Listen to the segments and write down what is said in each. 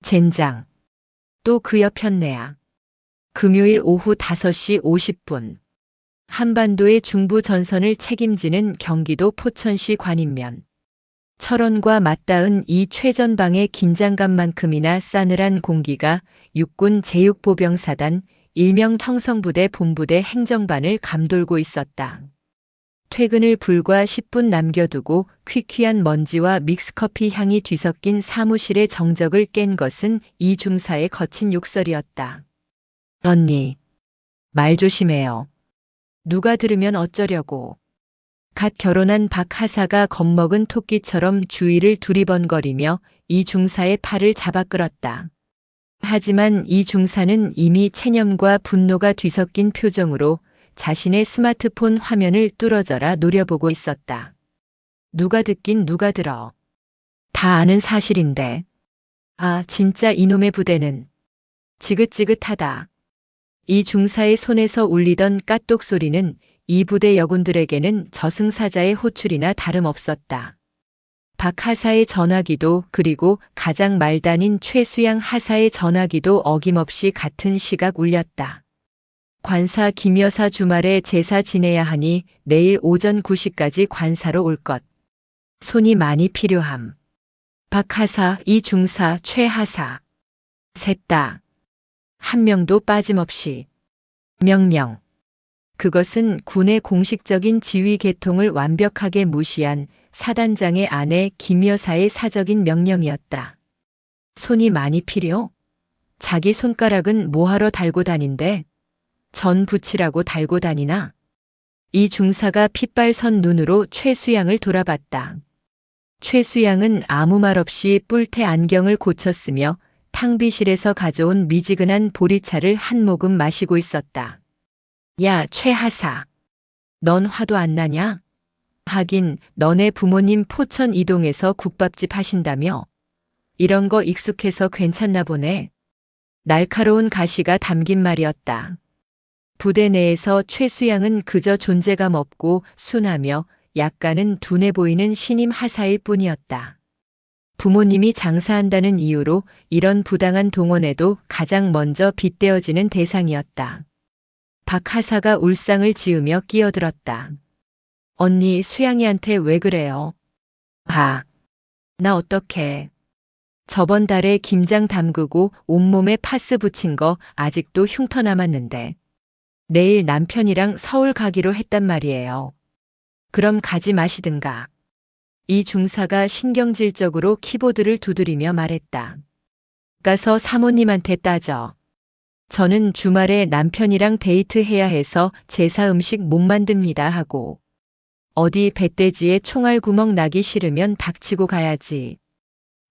젠장. 또 그 옆였네야. 금요일 오후 5시 50분. 한반도의 중부 전선을 책임지는 경기도 포천시 관인면. 철원과 맞닿은 이 최전방의 긴장감만큼이나 싸늘한 공기가 육군 제6보병사단 일명 청성부대 본부대 행정반을 감돌고 있었다. 퇴근을 불과 10분 남겨두고 퀴퀴한 먼지와 믹스커피 향이 뒤섞인 사무실의 정적을 깬 것은 이 중사의 거친 욕설이었다. 언니, 말 조심해요. 누가 들으면 어쩌려고. 갓 결혼한 박 하사가 겁먹은 토끼처럼 주위를 두리번거리며 이 중사의 팔을 잡아 끌었다. 하지만 이 중사는 이미 체념과 분노가 뒤섞인 표정으로 자신의 스마트폰 화면을 뚫어져라 노려보고 있었다. 누가 듣긴 누가 들어. 다 아는 사실인데. 아, 진짜 이놈의 부대는. 지긋지긋하다. 이 중사의 손에서 울리던 까똑 소리는 이 부대 여군들에게는 저승사자의 호출이나 다름없었다. 박 하사의 전화기도 그리고 가장 말단인 최수양 하사의 전화기도 어김없이 같은 시각 울렸다. 관사 김 여사 주말에 제사 지내야 하니 내일 오전 9시까지 관사로 올 것. 손이 많이 필요함. 박 하사, 이 중사, 최 하사. 셋 다. 한 명도 빠짐없이. 명령. 그것은 군의 공식적인 지휘 계통을 완벽하게 무시한 사단장의 아내 김 여사의 사적인 명령이었다. 손이 많이 필요? 자기 손가락은 뭐하러 달고 다닌대? 전 붙이라고 달고 다니나? 이 중사가 핏발선 눈으로 최수양을 돌아봤다. 최수양은 아무 말 없이 뿔테 안경을 고쳤으며 탕비실에서 가져온 미지근한 보리차를 한 모금 마시고 있었다. 야, 최 하사. 넌 화도 안 나냐? 하긴 너네 부모님 포천 이동에서 국밥집 하신다며? 이런 거 익숙해서 괜찮나 보네. 날카로운 가시가 담긴 말이었다. 부대 내에서 최수양은 그저 존재감 없고 순하며 약간은 둔해 보이는 신임 하사일 뿐이었다. 부모님이 장사한다는 이유로 이런 부당한 동원에도 가장 먼저 빗대어지는 대상이었다. 박 하사가 울상을 지으며 끼어들었다. 언니 수양이한테 왜 그래요? 봐. 나 어떡해. 저번 달에 김장 담그고 온몸에 파스 붙인 거 아직도 흉터 남았는데. 내일 남편이랑 서울 가기로 했단 말이에요. 그럼 가지 마시든가. 이 중사가 신경질적으로 키보드를 두드리며 말했다. 가서 사모님한테 따져. 저는 주말에 남편이랑 데이트해야 해서 제사 음식 못 만듭니다 하고. 어디 배돼지에 총알 구멍 나기 싫으면 닥치고 가야지.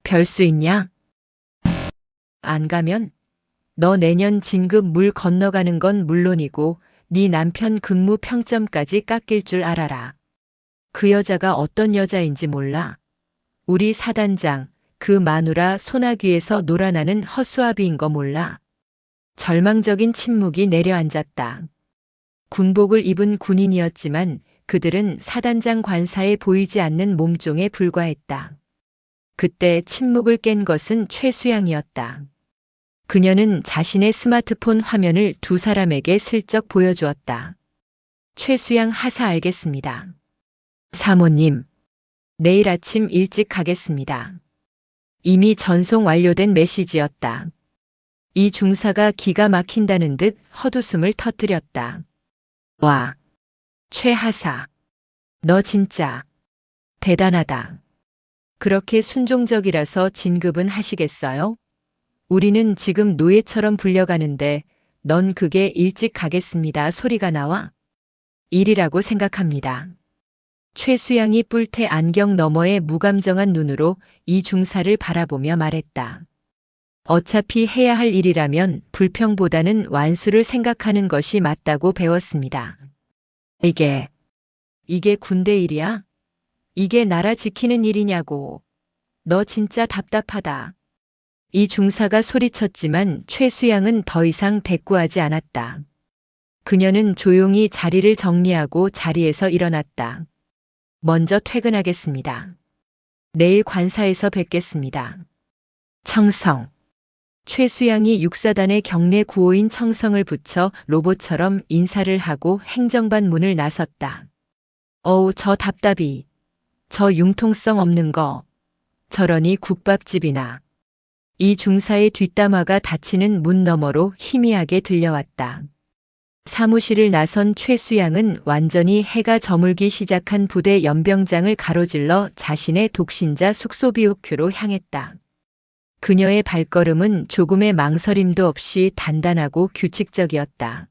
별 수 있냐? 안 가면? 너 내년 진급 물 건너가는 건 물론이고 네 남편 근무 평점까지 깎일 줄 알아라. 그 여자가 어떤 여자인지 몰라. 우리 사단장, 그 마누라 소나귀에서 놀아나는 허수아비인 거 몰라. 절망적인 침묵이 내려앉았다. 군복을 입은 군인이었지만 그들은 사단장 관사에 보이지 않는 몸종에 불과했다. 그때 침묵을 깬 것은 최수양이었다. 그녀는 자신의 스마트폰 화면을 두 사람에게 슬쩍 보여주었다. 최수양 하사 알겠습니다. 사모님, 내일 아침 일찍 가겠습니다. 이미 전송 완료된 메시지였다. 이 중사가 기가 막힌다는 듯 헛웃음을 터뜨렸다. 와, 최 하사. 너 진짜 대단하다. 그렇게 순종적이라서 진급은 하시겠어요? 우리는 지금 노예처럼 불려가는데 넌 그게 일찍 가겠습니다 소리가 나와? 일이라고 생각합니다. 최수양이 뿔테 안경 너머의 무감정한 눈으로 이 중사를 바라보며 말했다. 어차피 해야 할 일이라면 불평보다는 완수를 생각하는 것이 맞다고 배웠습니다. 이게 군대 일이야? 이게 나라 지키는 일이냐고. 너 진짜 답답하다. 이 중사가 소리쳤지만 최수양은 더 이상 대꾸하지 않았다. 그녀는 조용히 자리를 정리하고 자리에서 일어났다. 먼저 퇴근하겠습니다. 내일 관사에서 뵙겠습니다. 청성. 최수양이 육사단의 경례 구호인 청성을 붙여 로봇처럼 인사를 하고 행정반 문을 나섰다. 어우, 저 답답이. 저 융통성 없는 거. 저러니 국밥집이나. 이 중사의 뒷담화가 닫히는 문 너머로 희미하게 들려왔다. 사무실을 나선 최수양은 완전히 해가 저물기 시작한 부대 연병장을 가로질러 자신의 독신자 숙소 BOQ로 향했다. 그녀의 발걸음은 조금의 망설임도 없이 단단하고 규칙적이었다.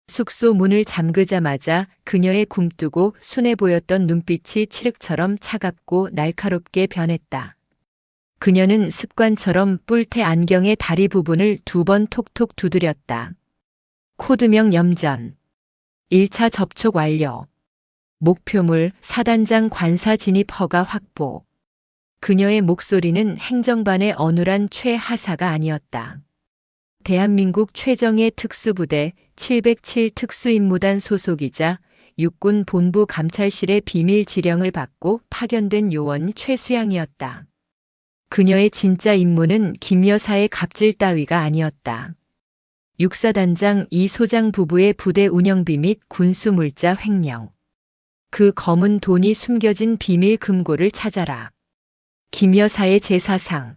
숙소 문을 잠그자마자 그녀의 굼뜨고 순해 보였던 눈빛이 칠흑처럼 차갑고 날카롭게 변했다. 그녀는 습관처럼 뿔테 안경의 다리 부분을 2번 톡톡 두드렸다. 코드명 염전. 1차 접촉 완료. 목표물 사단장 관사 진입 허가 확보. 그녀의 목소리는 행정반의 어눌한 최하사가 아니었다. 대한민국 최정예 특수부대 707 특수임무단 소속이자 육군 본부 감찰실의 비밀 지령을 받고 파견된 요원 최수양이었다. 그녀의 진짜 임무는 김 여사의 갑질 따위가 아니었다. 육사단장 이 소장 부부의 부대 운영비 및 군수 물자 횡령. 그 검은 돈이 숨겨진 비밀 금고를 찾아라. 김 여사의 제사상.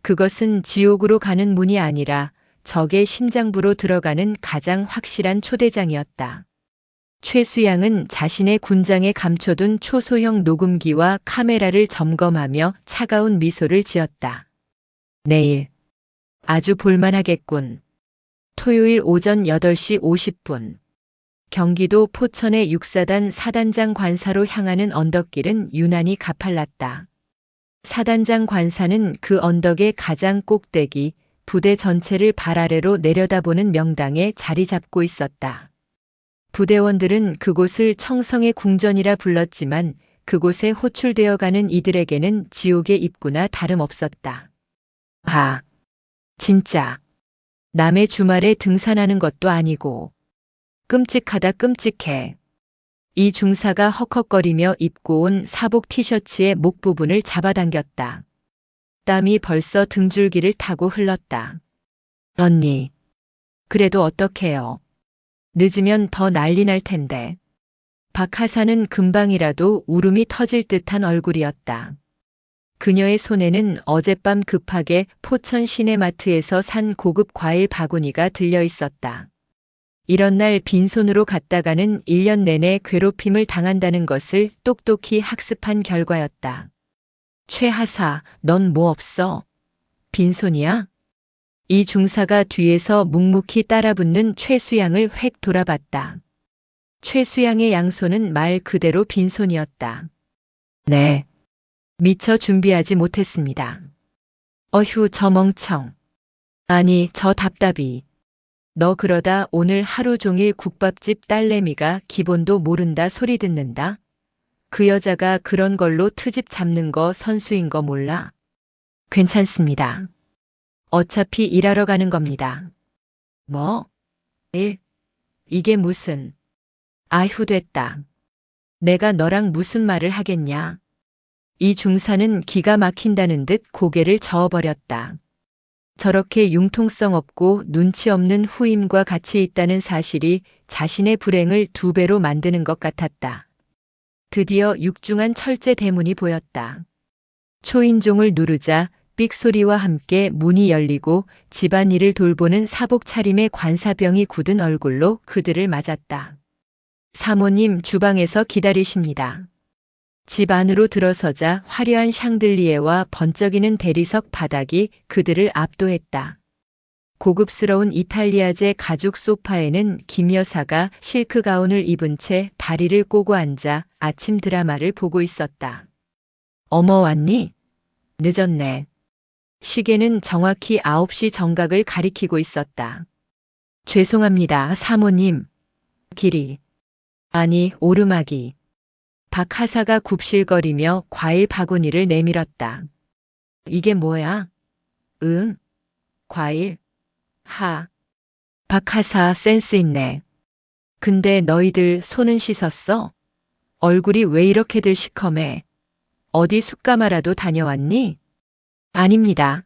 그것은 지옥으로 가는 문이 아니라 적의 심장부로 들어가는 가장 확실한 초대장이었다. 최수양은 자신의 군장에 감춰둔 초소형 녹음기와 카메라를 점검하며 차가운 미소를 지었다. 내일. 아주 볼만하겠군. 토요일 오전 8시 50분. 경기도 포천의 육사단 사단장 관사로 향하는 언덕길은 유난히 가팔랐다. 사단장 관사는 그 언덕의 가장 꼭대기, 부대 전체를 발 아래로 내려다보는 명당에 자리 잡고 있었다. 부대원들은 그곳을 청성의 궁전이라 불렀지만 그곳에 호출되어 가는 이들에게는 지옥의 입구나 다름없었다. 아, 진짜. 남의 주말에 등산하는 것도 아니고. 끔찍하다 끔찍해. 이 중사가 헉헉거리며 입고 온 사복 티셔츠의 목 부분을 잡아당겼다. 땀이 벌써 등줄기를 타고 흘렀다. 언니. 그래도 어떡해요. 늦으면 더 난리 날 텐데. 박하사는 금방이라도 울음이 터질 듯한 얼굴이었다. 그녀의 손에는 어젯밤 급하게 포천 시내마트에서 산 고급 과일 바구니가 들려 있었다. 이런 날 빈손으로 갔다가는 1년 내내 괴롭힘을 당한다는 것을 똑똑히 학습한 결과였다. 최하사, 넌 뭐 없어? 빈손이야? 이 중사가 뒤에서 묵묵히 따라붙는 최수양을 획 돌아봤다. 최수양의 양손은 말 그대로 빈손이었다. 네. 미처 준비하지 못했습니다. 어휴, 저 멍청. 아니, 저 답답이. 너 그러다 오늘 하루 종일 국밥집 딸내미가 기본도 모른다 소리 듣는다? 그 여자가 그런 걸로 트집 잡는 거 선수인 거 몰라? 괜찮습니다. 어차피 일하러 가는 겁니다. 뭐? 일? 이게 무슨? 아휴, 됐다. 내가 너랑 무슨 말을 하겠냐? 이 중사는 기가 막힌다는 듯 고개를 저어버렸다. 저렇게 융통성 없고 눈치 없는 후임과 같이 있다는 사실이 자신의 불행을 2배로 만드는 것 같았다. 드디어 육중한 철제 대문이 보였다. 초인종을 누르자 삑 소리와 함께 문이 열리고 집안일을 돌보는 사복 차림의 관사병이 굳은 얼굴로 그들을 맞았다. 사모님, 주방에서 기다리십니다. 집 안으로 들어서자 화려한 샹들리에와 번쩍이는 대리석 바닥이 그들을 압도했다. 고급스러운 이탈리아제 가죽 소파에는 김 여사가 실크 가운을 입은 채 다리를 꼬고 앉아 아침 드라마를 보고 있었다. 어머, 왔니? 늦었네. 시계는 정확히 9시 정각을 가리키고 있었다. 죄송합니다, 사모님. 길이. 아니, 오르막이. 박 하사가 굽실거리며 과일 바구니를 내밀었다. 이게 뭐야? 응? 과일? 박 하사 센스 있네. 근데 너희들 손은 씻었어? 얼굴이 왜 이렇게들 시커매? 어디 숯가마라도 다녀왔니? 아닙니다.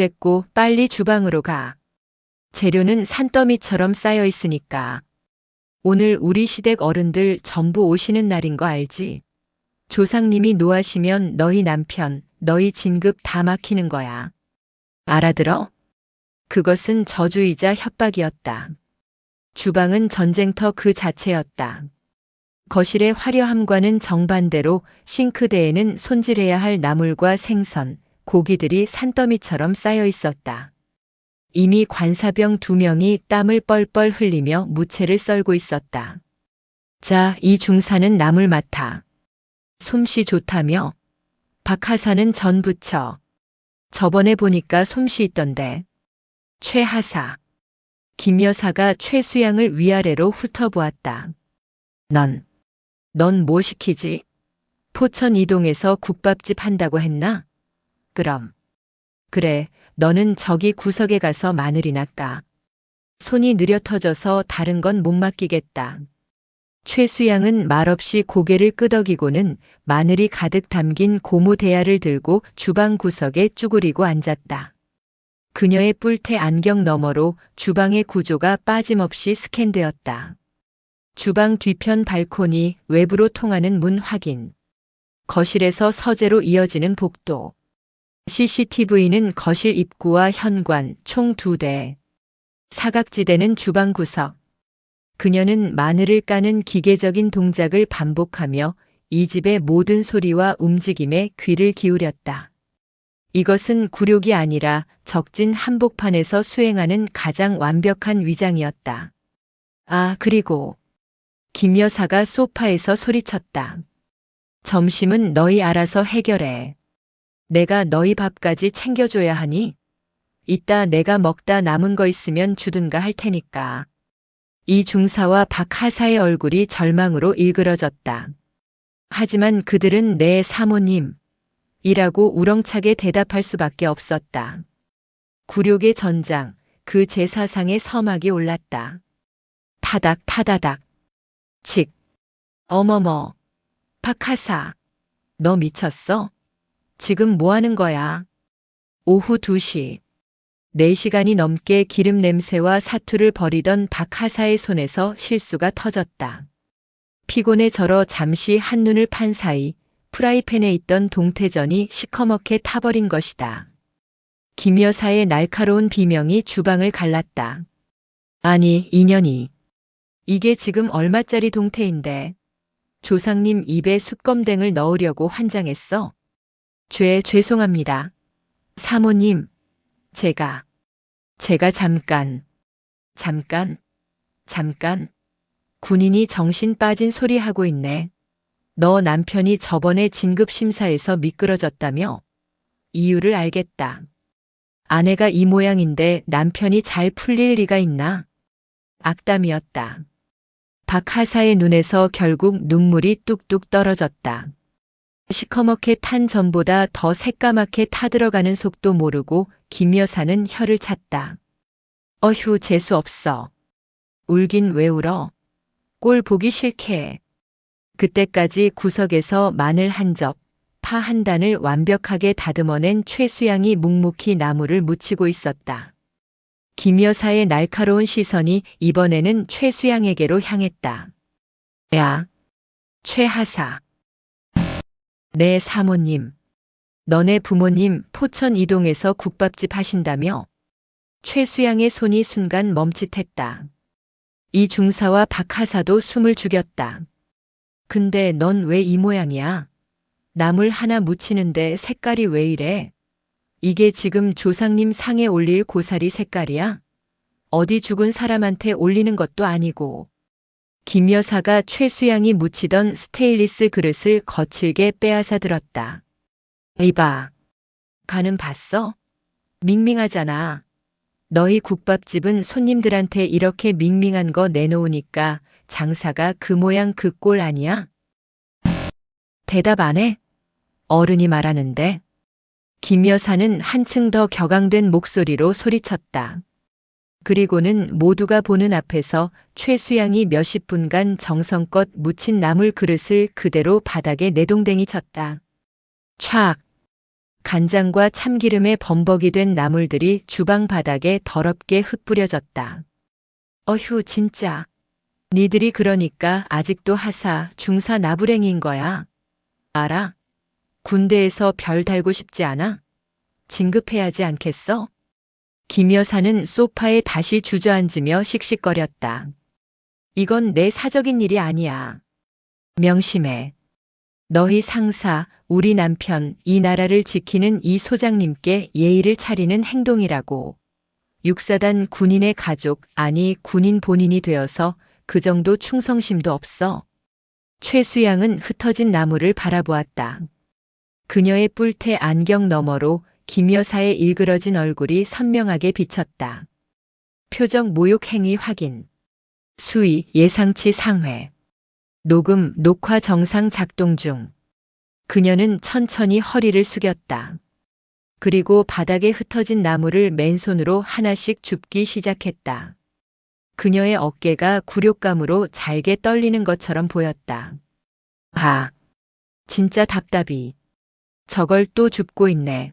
됐고 빨리 주방으로 가. 재료는 산더미처럼 쌓여 있으니까. 오늘 우리 시댁 어른들 전부 오시는 날인 거 알지? 조상님이 노하시면 너희 남편, 너희 진급 다 막히는 거야. 알아들어? 그것은 저주이자 협박이었다. 주방은 전쟁터 그 자체였다. 거실의 화려함과는 정반대로 싱크대에는 손질해야 할 나물과 생선, 고기들이 산더미처럼 쌓여 있었다. 이미 관사병 2명이 땀을 뻘뻘 흘리며 무채를 썰고 있었다. 자, 이 중사는 나물 맡아. 솜씨 좋다며? 박하사는 전 부쳐. 저번에 보니까 솜씨 있던데. 최하사. 김 여사가 최수양을 위아래로 훑어보았다. 넌 뭐 시키지? 포천 이동에서 국밥집 한다고 했나? 그럼. 그래, 너는 저기 구석에 가서 마늘이나 까. 손이 느려 터져서 다른 건 못 맡기겠다. 최수양은 말없이 고개를 끄덕이고는 마늘이 가득 담긴 고무 대야를 들고 주방 구석에 쭈그리고 앉았다. 그녀의 뿔테 안경 너머로 주방의 구조가 빠짐없이 스캔되었다. 주방 뒤편 발코니, 외부로 통하는 문 확인. 거실에서 서재로 이어지는 복도. CCTV는 거실 입구와 현관 총 2대. 사각지대는 주방 구석. 그녀는 마늘을 까는 기계적인 동작을 반복하며 이 집의 모든 소리와 움직임에 귀를 기울였다. 이것은 굴욕이 아니라 적진 한복판에서 수행하는 가장 완벽한 위장이었다. 아, 그리고 김 여사가 소파에서 소리쳤다. 점심은 너희 알아서 해결해. 내가 너희 밥까지 챙겨줘야 하니? 이따 내가 먹다 남은 거 있으면 주든가 할 테니까. 이 중사와 박하사의 얼굴이 절망으로 일그러졌다. 하지만 그들은 내 사모님 이라고 우렁차게 대답할 수밖에 없었다. 굴욕의 전장, 그 제사상의 서막이 올랐다. 타닥 타다닥. 칙. 어머머. 박하사. 너 미쳤어? 지금 뭐 하는 거야? 오후 2시. 4시간이 넘게 기름 냄새와 사투를 벌이던 박하사의 손에서 실수가 터졌다. 피곤에 절어 잠시 한눈을 판 사이 프라이팬에 있던 동태전이 시커멓게 타버린 것이다. 김 여사의 날카로운 비명이 주방을 갈랐다. 아니, 인연이. 이게 지금 얼마짜리 동태인데. 조상님 입에 숯검댕을 넣으려고 환장했어. 죄송합니다. 사모님, 제가 잠깐. 군인이 정신 빠진 소리 하고 있네. 너 남편이 저번에 진급심사에서 미끄러졌다며? 이유를 알겠다. 아내가 이 모양인데 남편이 잘 풀릴 리가 있나? 악담이었다. 박하사의 눈에서 결국 눈물이 뚝뚝 떨어졌다. 시커멓게 탄 전보다 더 새까맣게 타들어가는 속도 모르고 김 여사는 혀를 찼다. 어휴, 재수 없어. 울긴 왜 울어? 꼴 보기 싫게. 그때까지 구석에서 마늘 1접, 파 1단을 완벽하게 다듬어낸 최수양이 묵묵히 나무를 묻히고 있었다. 김 여사의 날카로운 시선이 이번에는 최수양에게로 향했다. 야, 최하사. 내 사모님. 너네 부모님 포천 이동에서 국밥집 하신다며? 최수양의 손이 순간 멈칫했다. 이 중사와 박하사도 숨을 죽였다. 근데 넌 왜 이 모양이야? 나물 하나 묻히는데 색깔이 왜 이래? 이게 지금 조상님 상에 올릴 고사리 색깔이야? 어디 죽은 사람한테 올리는 것도 아니고. 김 여사가 최수양이 묻히던 스테인리스 그릇을 거칠게 빼앗아 들었다. 이봐. 간은 봤어? 밍밍하잖아. 너희 국밥집은 손님들한테 이렇게 밍밍한 거 내놓으니까 장사가 그 모양 그 꼴 아니야? 대답 안 해? 어른이 말하는데. 김 여사는 한층 더 격앙된 목소리로 소리쳤다. 그리고는 모두가 보는 앞에서 최수양이 몇십 분간 정성껏 묻힌 나물 그릇을 그대로 바닥에 내동댕이 쳤다. 촥! 간장과 참기름에 범벅이 된 나물들이 주방 바닥에 더럽게 흩뿌려졌다. 어휴, 진짜. 니들이 그러니까 아직도 하사, 중사 나부랭이인 거야. 알아? 군대에서 별 달고 싶지 않아? 진급해야지 않겠어? 김 여사는 소파에 다시 주저앉으며 씩씩거렸다. 이건 내 사적인 일이 아니야. 명심해. 너희 상사, 우리 남편, 이 나라를 지키는 이 소장님께 예의를 차리는 행동이라고. 육사단 군인의 가족, 아니 군인 본인이 되어서 그 정도 충성심도 없어. 최수양은 흩어진 나무를 바라보았다. 그녀의 뿔테 안경 너머로 김 여사의 일그러진 얼굴이 선명하게 비쳤다. 표정 모욕 행위 확인. 수위 예상치 상회. 녹음 녹화 정상 작동 중. 그녀는 천천히 허리를 숙였다. 그리고 바닥에 흩어진 나무를 맨손으로 하나씩 줍기 시작했다. 그녀의 어깨가 굴욕감으로 잘게 떨리는 것처럼 보였다. 아, 진짜 답답이. 저걸 또 줍고 있네.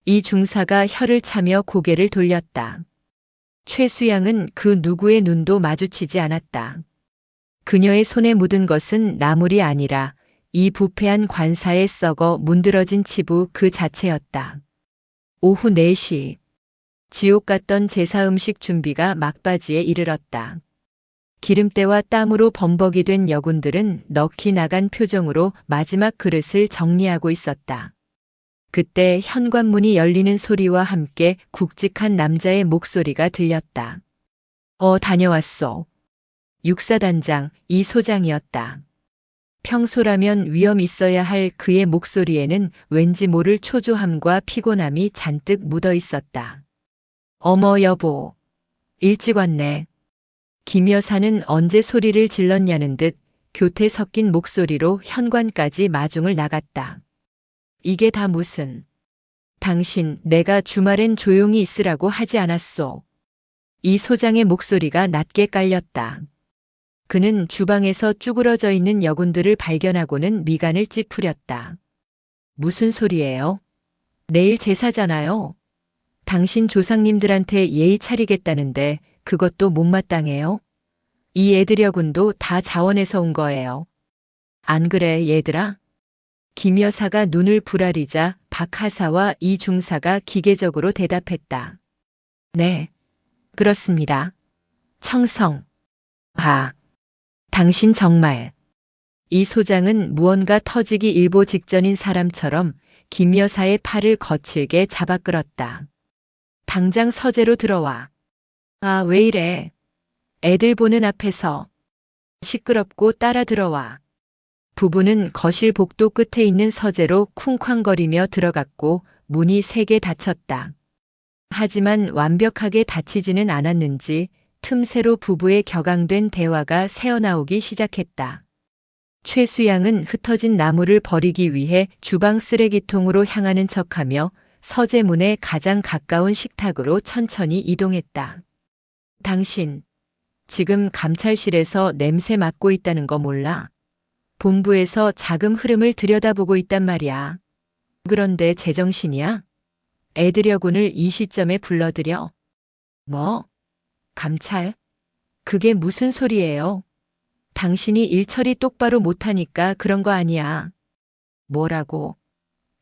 이 중사가 혀를 차며 고개를 돌렸다. 최수양은 그 누구의 눈도 마주치지 않았다. 그녀의 손에 묻은 것은 나물이 아니라 이 부패한 관사에 썩어 문드러진 치부 그 자체였다. 오후 4시. 지옥 같던 제사 음식 준비가 막바지에 이르렀다. 기름때와 땀으로 범벅이 된 여군들은 넋이 나간 표정으로 마지막 그릇을 정리하고 있었다. 그때 현관문이 열리는 소리와 함께 굵직한 남자의 목소리가 들렸다. 다녀왔소. 육사단장 이 소장이었다. 평소라면 위험 있어야 할 그의 목소리에는 왠지 모를 초조함과 피곤함이 잔뜩 묻어 있었다. 어머 여보. 일찍 왔네. 김 여사는 언제 소리를 질렀냐는 듯 교태 섞인 목소리로 현관까지 마중을 나갔다. 이게 다 무슨. 당신 내가 주말엔 조용히 있으라고 하지 않았소. 이 소장의 목소리가 낮게 깔렸다. 그는 주방에서 쭈그러져 있는 여군들을 발견하고는 미간을 찌푸렸다. 무슨 소리예요? 내일 제사잖아요. 당신 조상님들한테 예의 차리겠다는데 그것도 못마땅해요? 이 애들 여군도 다 자원해서 온 거예요. 안 그래 얘들아? 김 여사가 눈을 부라리자 박 하사와 이 중사가 기계적으로 대답했다. 네, 그렇습니다. 청성. 아, 당신 정말. 이 소장은 무언가 터지기 일보 직전인 사람처럼 김 여사의 팔을 거칠게 잡아 끌었다. 당장 서재로 들어와. 아, 왜 이래. 애들 보는 앞에서. 시끄럽고 따라 들어와. 부부는 거실 복도 끝에 있는 서재로 쿵쾅거리며 들어갔고 문이 3개 닫혔다. 하지만 완벽하게 닫히지는 않았는지 틈새로 부부의 격앙된 대화가 새어나오기 시작했다. 최수양은 흩어진 나무를 버리기 위해 주방 쓰레기통으로 향하는 척하며 서재 문에 가장 가까운 식탁으로 천천히 이동했다. 당신, 지금 감찰실에서 냄새 맡고 있다는 거 몰라? 본부에서 자금 흐름을 들여다보고 있단 말이야. 그런데 제정신이야? 애들 여군을 이 시점에 불러들여. 뭐? 감찰? 그게 무슨 소리예요? 당신이 일 처리 똑바로 못하니까 그런 거 아니야. 뭐라고?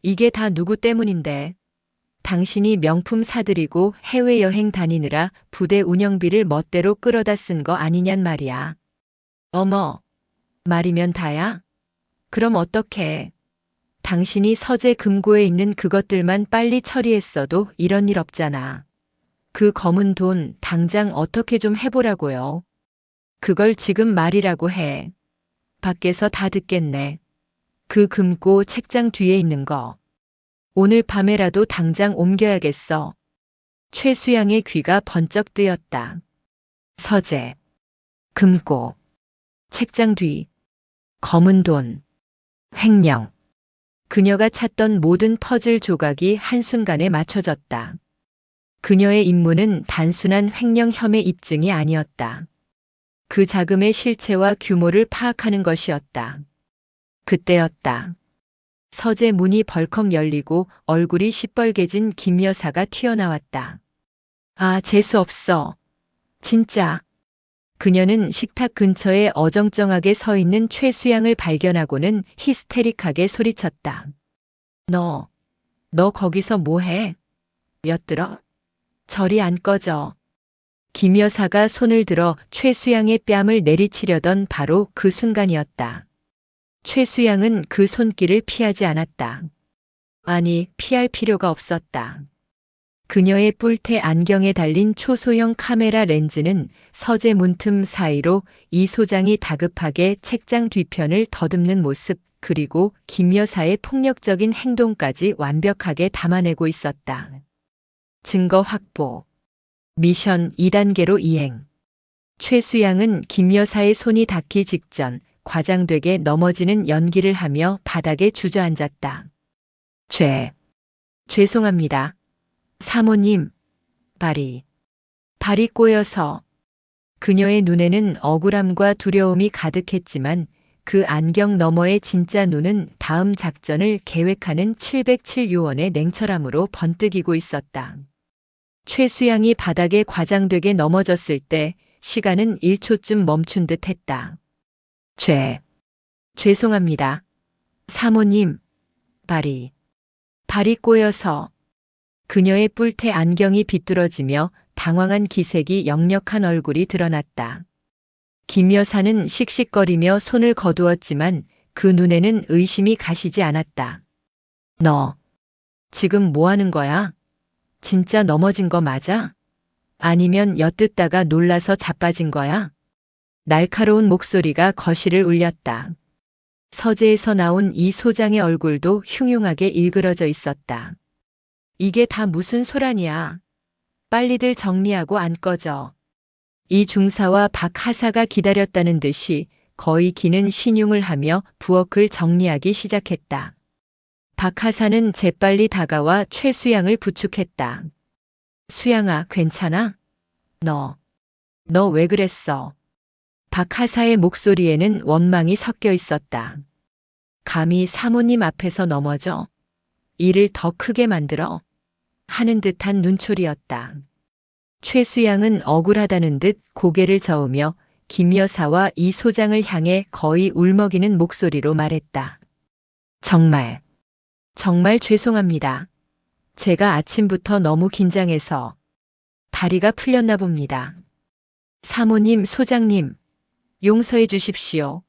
이게 다 누구 때문인데? 당신이 명품 사들이고 해외여행 다니느라 부대 운영비를 멋대로 끌어다 쓴 거 아니냔 말이야. 어머, 말이면 다야? 그럼 어떡해? 당신이 서재 금고에 있는 그것들만 빨리 처리했어도 이런 일 없잖아. 그 검은 돈 당장 어떻게 좀 해보라고요. 그걸 지금 말이라고 해. 밖에서 다 듣겠네. 그 금고 책장 뒤에 있는 거. 오늘 밤에라도 당장 옮겨야겠어. 최수양의 귀가 번쩍 뜨였다. 서재, 금고, 책장 뒤, 검은 돈, 횡령. 그녀가 찾던 모든 퍼즐 조각이 한순간에 맞춰졌다. 그녀의 임무는 단순한 횡령 혐의 입증이 아니었다. 그 자금의 실체와 규모를 파악하는 것이었다. 그때였다. 서재 문이 벌컥 열리고 얼굴이 시뻘개진 김 여사가 튀어나왔다. 아, 재수 없어. 진짜. 그녀는 식탁 근처에 어정쩡하게 서 있는 최수양을 발견하고는 히스테릭하게 소리쳤다. 너 거기서 뭐해? 엿들어? 저리 안 꺼져. 김 여사가 손을 들어 최수양의 뺨을 내리치려던 바로 그 순간이었다. 최수양은 그 손길을 피하지 않았다. 아니, 피할 필요가 없었다. 그녀의 뿔테 안경에 달린 초소형 카메라 렌즈는 서재 문틈 사이로 이 소장이 다급하게 책장 뒤편을 더듬는 모습, 그리고 김 여사의 폭력적인 행동까지 완벽하게 담아내고 있었다. 증거 확보. 미션 2단계로 이행. 최수양은 김 여사의 손이 닿기 직전 과장되게 넘어지는 연기를 하며 바닥에 주저앉았다. 죄송합니다. 사모님, 발이 꼬여서. 그녀의 눈에는 억울함과 두려움이 가득했지만 그 안경 너머의 진짜 눈은 다음 작전을 계획하는 707 요원의 냉철함으로 번뜩이고 있었다. 최수양이 바닥에 과장되게 넘어졌을 때 시간은 1초쯤 멈춘 듯 했다. 죄송합니다. 사모님, 발이 꼬여서. 그녀의 뿔테 안경이 비뚤어지며 당황한 기색이 역력한 얼굴이 드러났다. 김 여사는 씩씩거리며 손을 거두었지만 그 눈에는 의심이 가시지 않았다. 너 지금 뭐 하는 거야? 진짜 넘어진 거 맞아? 아니면 엿듣다가 놀라서 자빠진 거야? 날카로운 목소리가 거실을 울렸다. 서재에서 나온 이 소장의 얼굴도 흉흉하게 일그러져 있었다. 이게 다 무슨 소란이야. 빨리들 정리하고 안 꺼져. 이 중사와 박 하사가 기다렸다는 듯이 거의 기는 신용을 하며 부엌을 정리하기 시작했다. 박 하사는 재빨리 다가와 최수양을 부축했다. 수양아, 괜찮아? 너 왜 그랬어? 박 하사의 목소리에는 원망이 섞여 있었다. 감히 사모님 앞에서 넘어져? 일을 더 크게 만들어? 하는 듯한 눈초리였다. 최수양은 억울하다는 듯 고개를 저으며 김 여사와 이 소장을 향해 거의 울먹이는 목소리로 말했다. 정말 죄송합니다. 제가 아침부터 너무 긴장해서 다리가 풀렸나 봅니다. 사모님, 소장님, 용서해 주십시오.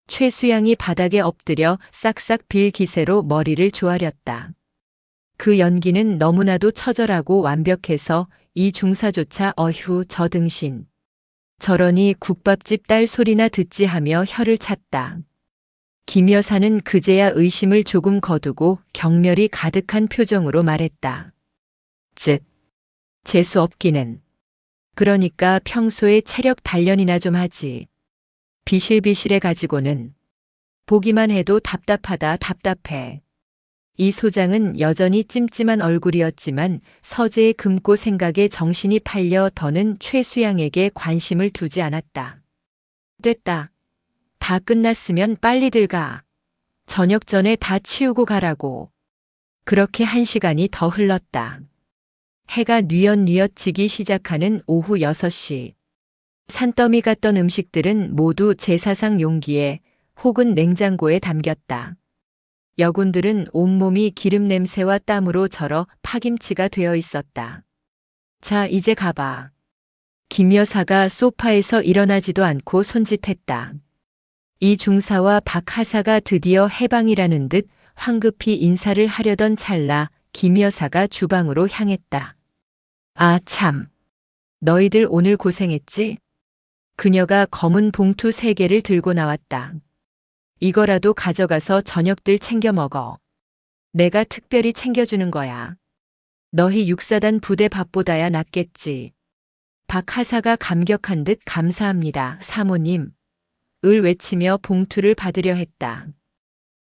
최수양이 바닥에 엎드려 싹싹 빌 기세로 머리를 조아렸다. 그 연기는 너무나도 처절하고 완벽해서 이 중사조차 어휴 저 등신. 저러니 국밥집 딸 소리나 듣지 하며 혀를 찼다. 김 여사는 그제야 의심을 조금 거두고 경멸이 가득한 표정으로 말했다. 재수 없기는. 그러니까 평소에 체력 단련이나 좀 하지. 비실비실해 가지고는. 보기만 해도 답답해. 이 소장은 여전히 찜찜한 얼굴이었지만 서재의 금고 생각에 정신이 팔려 더는 최수양에게 관심을 두지 않았다. 됐다. 다 끝났으면 빨리들 가. 저녁 전에 다 치우고 가라고. 그렇게 1시간이 더 흘렀다. 해가 뉘엿뉘엿 지기 시작하는 오후 6시. 산더미 같던 음식들은 모두 제사상 용기에 혹은 냉장고에 담겼다. 여군들은 온몸이 기름 냄새와 땀으로 절어 파김치가 되어 있었다. 자, 이제 가봐. 김 여사가 소파에서 일어나지도 않고 손짓했다. 이 중사와 박 하사가 드디어 해방이라는 듯 황급히 인사를 하려던 찰나 김 여사가 주방으로 향했다. 아, 참. 너희들 오늘 고생했지? 그녀가 검은 봉투 3개를 들고 나왔다. 이거라도 가져가서 저녁들 챙겨 먹어. 내가 특별히 챙겨주는 거야. 너희 육사단 부대 밥보다야 낫겠지. 박 하사가 감격한 듯 감사합니다, 사모님. 을 외치며 봉투를 받으려 했다.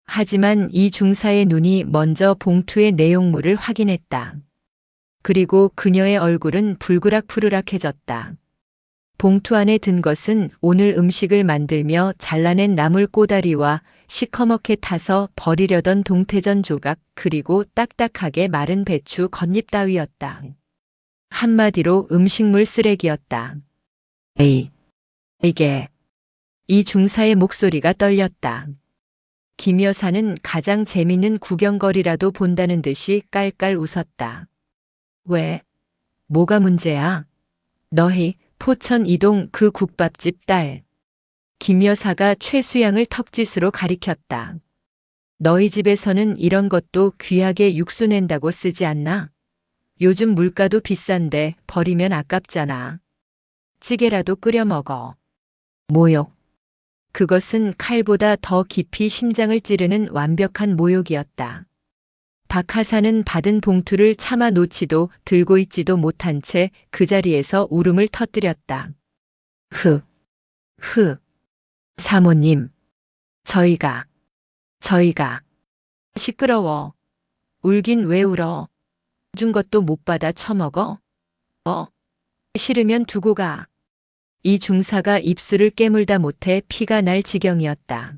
하지만 이 중사의 눈이 먼저 봉투의 내용물을 확인했다. 그리고 그녀의 얼굴은 불그락푸르락해졌다. 봉투 안에 든 것은 오늘 음식을 만들며 잘라낸 나물 꼬다리와 시커멓게 타서 버리려던 동태전 조각 그리고 딱딱하게 마른 배추 겉잎 따위였다. 한마디로 음식물 쓰레기였다. 에이, 이게. 이 중사의 목소리가 떨렸다. 김 여사는 가장 재밌는 구경거리라도 본다는 듯이 깔깔 웃었다. 왜? 뭐가 문제야? 너희 포천 이동 그 국밥집 딸. 김 여사가 최수양을 턱짓으로 가리켰다. 너희 집에서는 이런 것도 귀하게 육수 낸다고 쓰지 않나? 요즘 물가도 비싼데 버리면 아깝잖아. 찌개라도 끓여 먹어. 모욕. 그것은 칼보다 더 깊이 심장을 찌르는 완벽한 모욕이었다. 박하사는 받은 봉투를 차마 놓지도 들고 있지도 못한 채 그 자리에서 울음을 터뜨렸다. 사모님. 저희가. 시끄러워. 울긴 왜 울어? 준 것도 못 받아 처먹어? 싫으면 두고 가. 이 중사가 입술을 깨물다 못해 피가 날 지경이었다.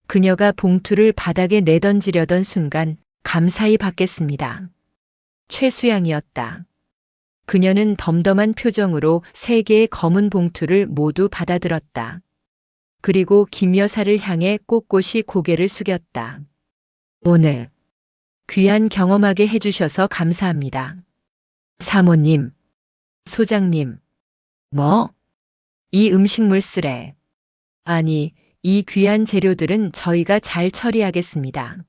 그녀가 봉투를 바닥에 내던지려던 순간 감사히 받겠습니다. 최수양이었다. 그녀는 덤덤한 표정으로 3개의 검은 봉투를 모두 받아들었다. 그리고 김 여사를 향해 꼿꼿이 고개를 숙였다. 오늘 귀한 경험하게 해주셔서 감사합니다. 사모님, 소장님, 뭐? 이 음식물 쓰레. 아니, 이 귀한 재료들은 저희가 잘 처리하겠습니다.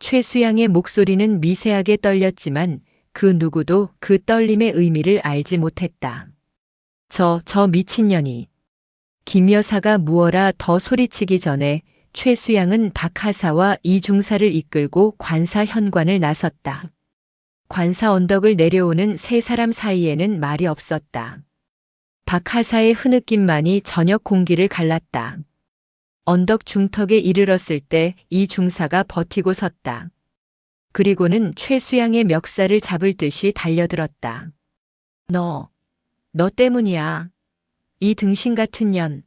최수양의 목소리는 미세하게 떨렸지만 그 누구도 그 떨림의 의미를 알지 못했다. 저 미친년이. 김 여사가 무어라 더 소리치기 전에 최수양은 박하사와 이중사를 이끌고 관사 현관을 나섰다. 관사 언덕을 내려오는 3사람 사이에는 말이 없었다. 박하사의 흐느낌만이 저녁 공기를 갈랐다. 언덕 중턱에 이르렀을 때 이 중사가 버티고 섰다. 그리고는 최수양의 멱살을 잡을 듯이 달려들었다. 너 때문이야. 이 등신 같은 년.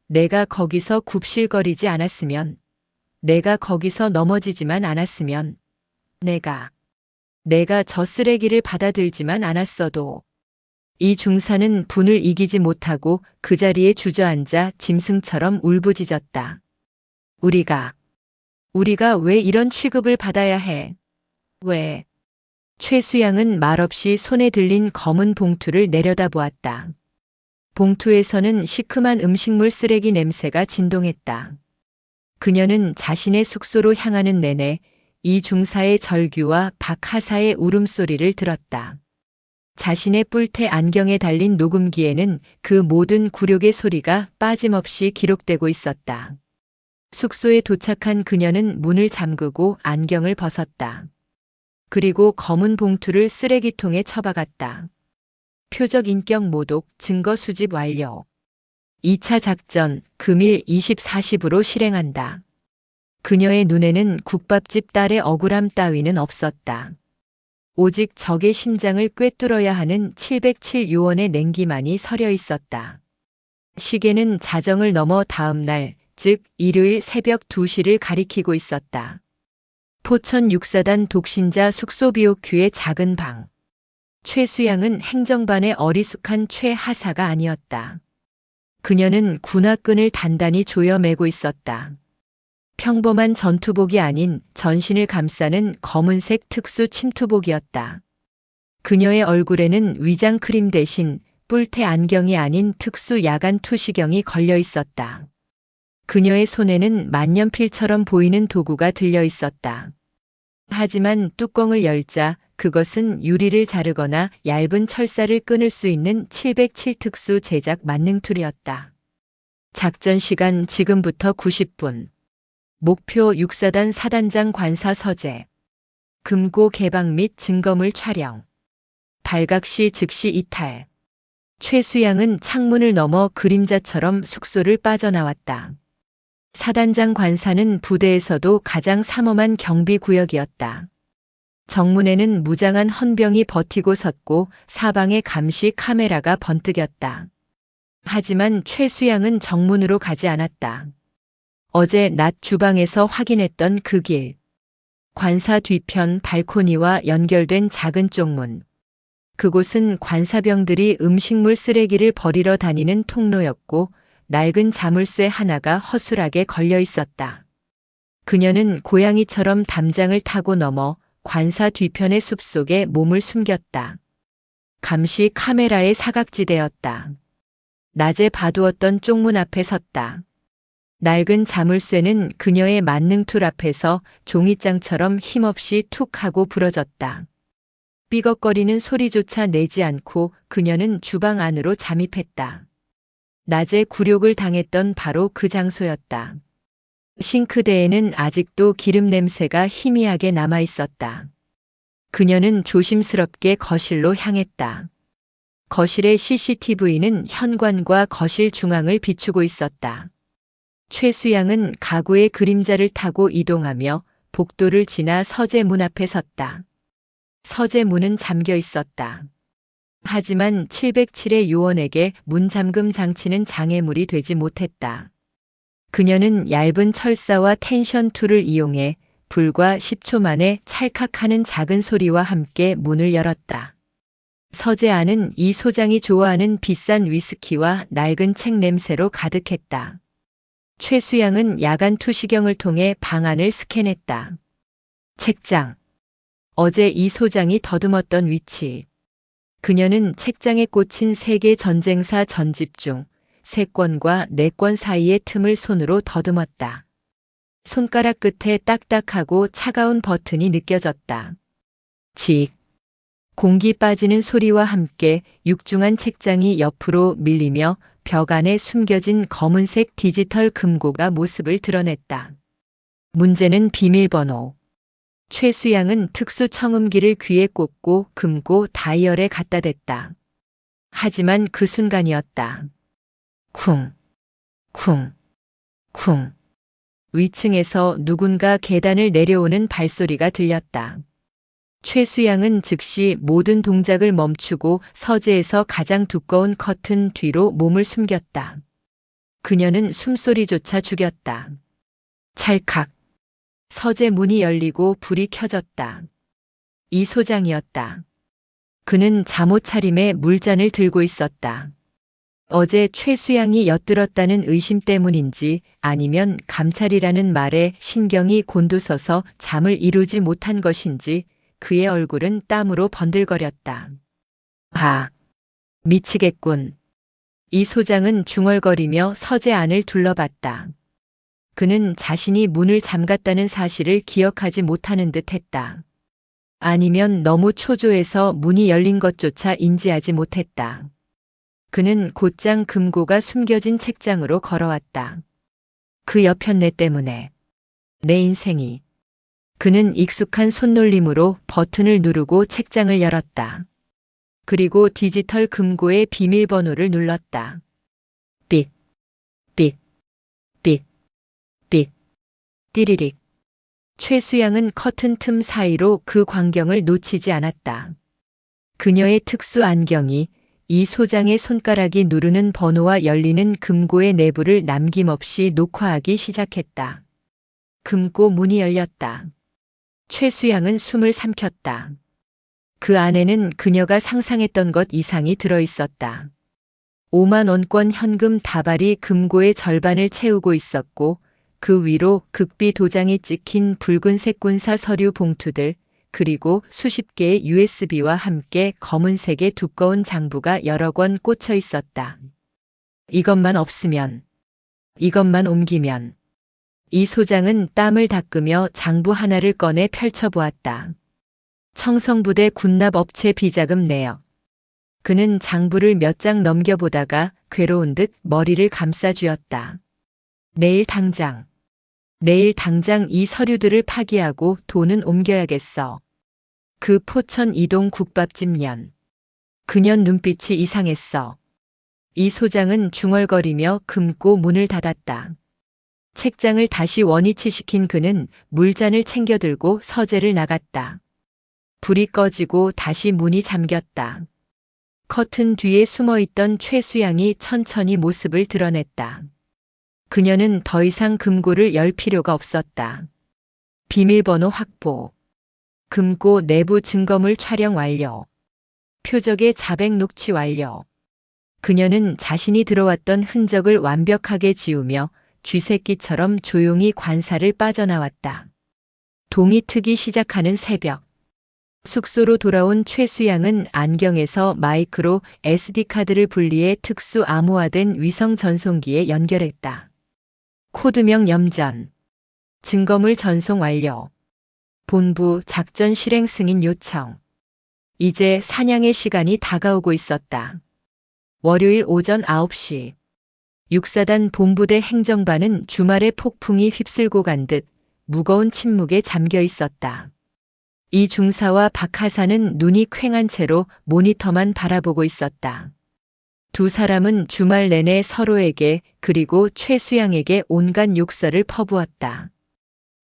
내가 거기서 굽실거리지 않았으면, 내가 거기서 넘어지지만 않았으면, 내가 저 쓰레기를 받아들지만 않았어도. 이 중사는 분을 이기지 못하고 그 자리에 주저앉아 짐승처럼 울부짖었다. 우리가 왜 이런 취급을 받아야 해? 왜? 최수양은 말없이 손에 들린 검은 봉투를 내려다보았다. 봉투에서는 시큼한 음식물 쓰레기 냄새가 진동했다. 그녀는 자신의 숙소로 향하는 내내 이 중사의 절규와 박하사의 울음소리를 들었다. 자신의 뿔테 안경에 달린 녹음기에는 그 모든 굴욕의 소리가 빠짐없이 기록되고 있었다. 숙소에 도착한 그녀는 문을 잠그고 안경을 벗었다. 그리고 검은 봉투를 쓰레기통에 처박았다. 표적 인격 모독 증거 수집 완료. 2차 작전 금일 24시부로 실행한다. 그녀의 눈에는 국밥집 딸의 억울함 따위는 없었다. 오직 적의 심장을 꿰뚫어야 하는 707요원의 냉기만이 서려 있었다. 시계는 자정을 넘어 다음 날, 즉 일요일 새벽 2시를 가리키고 있었다. 포천 6사단 독신자 숙소 BOQ의 작은 방. 최수양은 행정반의 어리숙한 최하사가 아니었다. 그녀는 군화끈을 단단히 조여매고 있었다. 평범한 전투복이 아닌 전신을 감싸는 검은색 특수 침투복이었다. 그녀의 얼굴에는 위장 크림 대신 뿔테 안경이 아닌 특수 야간 투시경이 걸려 있었다. 그녀의 손에는 만년필처럼 보이는 도구가 들려 있었다. 하지만 뚜껑을 열자 그것은 유리를 자르거나 얇은 철사를 끊을 수 있는 707 특수 제작 만능툴이었다. 작전 시간 지금부터 90분. 목표 6사단 사단장 관사 서재. 금고 개방 및 증거물 촬영. 발각시 즉시 이탈. 최수양은 창문을 넘어 그림자처럼 숙소를 빠져나왔다. 사단장 관사는 부대에서도 가장 삼엄한 경비구역이었다. 정문에는 무장한 헌병이 버티고 섰고 사방에 감시 카메라가 번뜩였다. 하지만 최수양은 정문으로 가지 않았다. 어제 낮 주방에서 확인했던 그 길. 관사 뒤편 발코니와 연결된 작은 쪽문. 그곳은 관사병들이 음식물 쓰레기를 버리러 다니는 통로였고 낡은 자물쇠 하나가 허술하게 걸려 있었다. 그녀는 고양이처럼 담장을 타고 넘어 관사 뒤편의 숲속에 몸을 숨겼다. 감시 카메라의 사각지대였다. 낮에 봐두었던 쪽문 앞에 섰다. 낡은 자물쇠는 그녀의 만능툴 앞에서 종이장처럼 힘없이 툭 하고 부러졌다. 삐걱거리는 소리조차 내지 않고 그녀는 주방 안으로 잠입했다. 낮에 굴욕을 당했던 바로 그 장소였다. 싱크대에는 아직도 기름 냄새가 희미하게 남아 있었다. 그녀는 조심스럽게 거실로 향했다. 거실의 CCTV는 현관과 거실 중앙을 비추고 있었다. 최수양은 가구의 그림자를 타고 이동하며 복도를 지나 서재 문 앞에 섰다. 서재 문은 잠겨 있었다. 하지만 707의 요원에게 문 잠금 장치는 장애물이 되지 못했다. 그녀는 얇은 철사와 텐션 툴을 이용해 불과 10초 만에 찰칵하는 작은 소리와 함께 문을 열었다. 서재 안은 이 소장이 좋아하는 비싼 위스키와 낡은 책 냄새로 가득했다. 최수양은 야간 투시경을 통해 방 안을 스캔했다. 책장. 어제 이 소장이 더듬었던 위치. 그녀는 책장에 꽂힌 세계 전쟁사 전집 중 3권과 4권 사이의 틈을 손으로 더듬었다. 손가락 끝에 딱딱하고 차가운 버튼이 느껴졌다. 직. 공기 빠지는 소리와 함께 육중한 책장이 옆으로 밀리며 벽 안에 숨겨진 검은색 디지털 금고가 모습을 드러냈다. 문제는 비밀번호. 최수양은 특수 청음기를 귀에 꽂고 금고 다이얼에 갖다 댔다. 하지만 그 순간이었다. 쿵, 쿵, 쿵. 위층에서 누군가 계단을 내려오는 발소리가 들렸다. 최수양은 즉시 모든 동작을 멈추고 서재에서 가장 두꺼운 커튼 뒤로 몸을 숨겼다. 그녀는 숨소리조차 죽였다. 찰칵. 서재 문이 열리고 불이 켜졌다. 이 소장이었다. 그는 잠옷 차림에 물잔을 들고 있었다. 어제 최수양이 엿들었다는 의심 때문인지 아니면 감찰이라는 말에 신경이 곤두서서 잠을 이루지 못한 것인지 그의 얼굴은 땀으로 번들거렸다. 아, 미치겠군. 이 소장은 중얼거리며 서재 안을 둘러봤다. 그는 자신이 문을 잠갔다는 사실을 기억하지 못하는 듯 했다. 아니면 너무 초조해서 문이 열린 것조차 인지하지 못했다. 그는 곧장 금고가 숨겨진 책장으로 걸어왔다. 그 여편네 때문에. 내 인생이. 그는 익숙한 손놀림으로 버튼을 누르고 책장을 열었다. 그리고 디지털 금고의 비밀번호를 눌렀다. 삑, 삑, 삑, 삑, 띠리릭. 최수양은 커튼 틈 사이로 그 광경을 놓치지 않았다. 그녀의 특수 안경이 이 소장의 손가락이 누르는 번호와 열리는 금고의 내부를 남김없이 녹화하기 시작했다. 금고 문이 열렸다. 최수양은 숨을 삼켰다. 그 안에는 그녀가 상상했던 것 이상이 들어있었다. 5만 원권 현금 다발이 금고의 절반을 채우고 있었고 그 위로 극비 도장이 찍힌 붉은색 군사 서류 봉투들 그리고 수십 개의 USB와 함께 검은색의 두꺼운 장부가 여러 권 꽂혀 있었다. 이것만 없으면, 이것만 옮기면. 이 소장은 땀을 닦으며 장부 하나를 꺼내 펼쳐보았다. 청성부대 군납업체 비자금 내역. 그는 장부를 몇 장 넘겨보다가 괴로운 듯 머리를 감싸쥐었다. 내일 당장 이 서류들을 파기하고 돈은 옮겨야겠어. 그 포천 이동 국밥집 년. 그년 눈빛이 이상했어. 이 소장은 중얼거리며 금고 문을 닫았다. 책장을 다시 원위치시킨 그는 물잔을 챙겨 들고 서재를 나갔다. 불이 꺼지고 다시 문이 잠겼다. 커튼 뒤에 숨어있던 최수양이 천천히 모습을 드러냈다. 그녀는 더 이상 금고를 열 필요가 없었다. 비밀번호 확보. 금고 내부 증거물 촬영 완료. 표적의 자백 녹취 완료. 그녀는 자신이 들어왔던 흔적을 완벽하게 지우며 쥐새끼처럼 조용히 관사를 빠져나왔다. 동이 트기 시작하는 새벽. 숙소로 돌아온 최수양은 안경에서 마이크로 SD카드를 분리해 특수 암호화된 위성 전송기에 연결했다. 코드명 염전. 증거물 전송 완료. 본부 작전 실행 승인 요청. 이제 사냥의 시간이 다가오고 있었다. 월요일 오전 9시. 육사단 본부대 행정반은 주말에 폭풍이 휩쓸고 간 듯 무거운 침묵에 잠겨 있었다. 이 중사와 박하사는 눈이 퀭한 채로 모니터만 바라보고 있었다. 두 사람은 주말 내내 서로에게 그리고 최수양에게 온갖 욕설을 퍼부었다.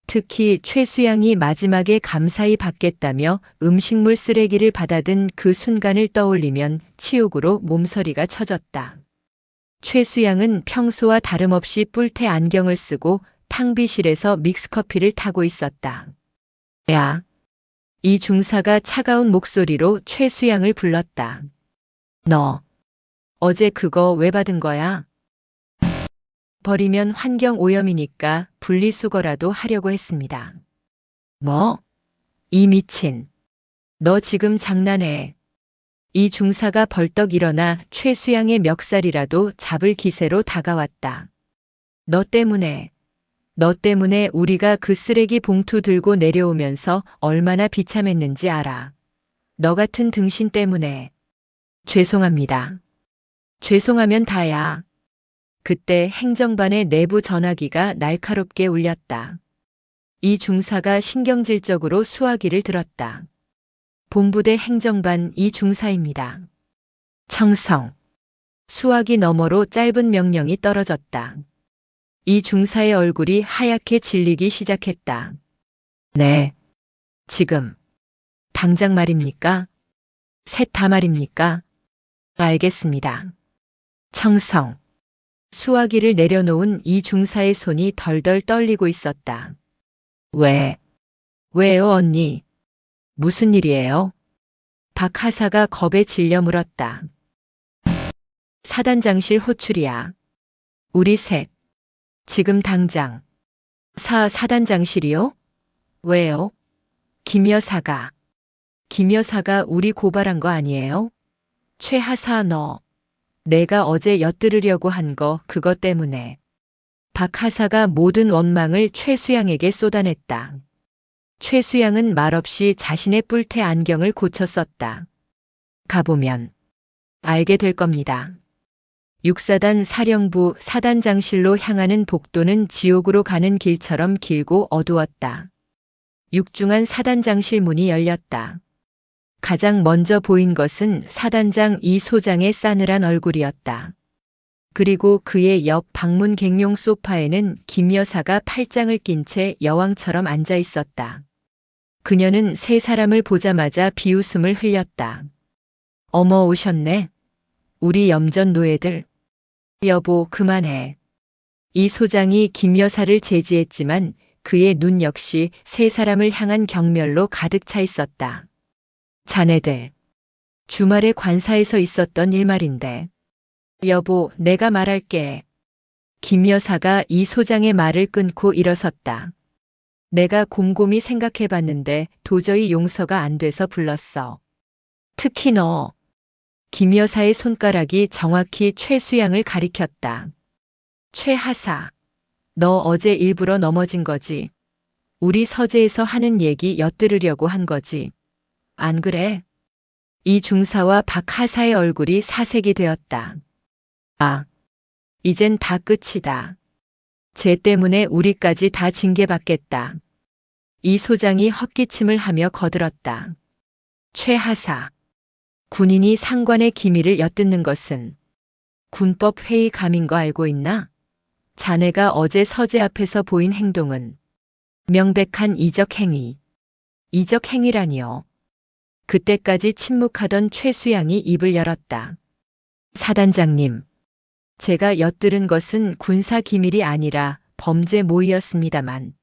특히 최수양이 마지막에 감사히 받겠다며 음식물 쓰레기를 받아든 그 순간을 떠올리면 치욕으로 몸서리가 쳐졌다. 최수양은 평소와 다름없이 뿔테 안경을 쓰고 탕비실에서 믹스커피를 타고 있었다. 야! 이 중사가 차가운 목소리로 최수양을 불렀다. 너, 어제 그거 왜 받은 거야? 버리면 환경 오염이니까 분리수거라도 하려고 했습니다. 뭐? 이 미친. 너 지금 장난해. 이 중사가 벌떡 일어나 최수양의 멱살이라도 잡을 기세로 다가왔다. 너 때문에 우리가 그 쓰레기 봉투 들고 내려오면서 얼마나 비참했는지 알아. 너 같은 등신 때문에. 죄송합니다. 죄송하면 다야. 그때 행정반의 내부 전화기가 날카롭게 울렸다. 이 중사가 신경질적으로 수화기를 들었다. 본부대 행정반 이 중사입니다. 청성. 수화기 너머로 짧은 명령이 떨어졌다. 이 중사의 얼굴이 하얗게 질리기 시작했다. 네. 지금. 당장 말입니까? 셋 다 말입니까? 알겠습니다. 청성. 수화기를 내려놓은 이 중사의 손이 덜덜 떨리고 있었다. 왜요, 언니? 무슨 일이에요? 박하사가 겁에 질려 물었다. 사단장실 호출이야. 우리 셋. 지금 당장. 사단장실이요? 왜요? 김 여사가 우리 고발한 거 아니에요? 최하사 너. 내가 어제 엿들으려고 한 거 그거 때문에. 박하사가 모든 원망을 최수양에게 쏟아냈다. 최수양은 말없이 자신의 뿔테 안경을 고쳐 썼다. 가보면 알게 될 겁니다. 육사단 사령부 사단장실로 향하는 복도는 지옥으로 가는 길처럼 길고 어두웠다. 육중한 사단장실 문이 열렸다. 가장 먼저 보인 것은 사단장 이 소장의 싸늘한 얼굴이었다. 그리고 그의 옆 방문 객용 소파에는 김 여사가 팔짱을 낀 채 여왕처럼 앉아 있었다. 그녀는 세 사람을 보자마자 비웃음을 흘렸다. 어머 오셨네. 우리 염전 노예들. 여보 그만해. 이 소장이 김 여사를 제지했지만 그의 눈 역시 세 사람을 향한 경멸로 가득 차 있었다. 자네들. 주말에 관사에서 있었던 일 말인데. 여보, 내가 말할게. 김 여사가 이 소장의 말을 끊고 일어섰다. 내가 곰곰이 생각해봤는데 도저히 용서가 안 돼서 불렀어. 특히 너. 김 여사의 손가락이 정확히 최수양을 가리켰다. 최하사. 너 어제 일부러 넘어진 거지. 우리 서재에서 하는 얘기 엿들으려고 한 거지. 안 그래? 이 중사와 박하사의 얼굴이 사색이 되었다. 아, 이젠 다 끝이다. 쟤 때문에 우리까지 다 징계받겠다. 이 소장이 헛기침을 하며 거들었다. 최하사. 군인이 상관의 기밀을 엿듣는 것은 군법 회의 감인 거 알고 있나? 자네가 어제 서재 앞에서 보인 행동은 명백한 이적 행위. 이적 행위라니요. 그때까지 침묵하던 최수양이 입을 열었다. 사단장님. 제가 엿들은 것은 군사 기밀이 아니라 범죄 모의였습니다만.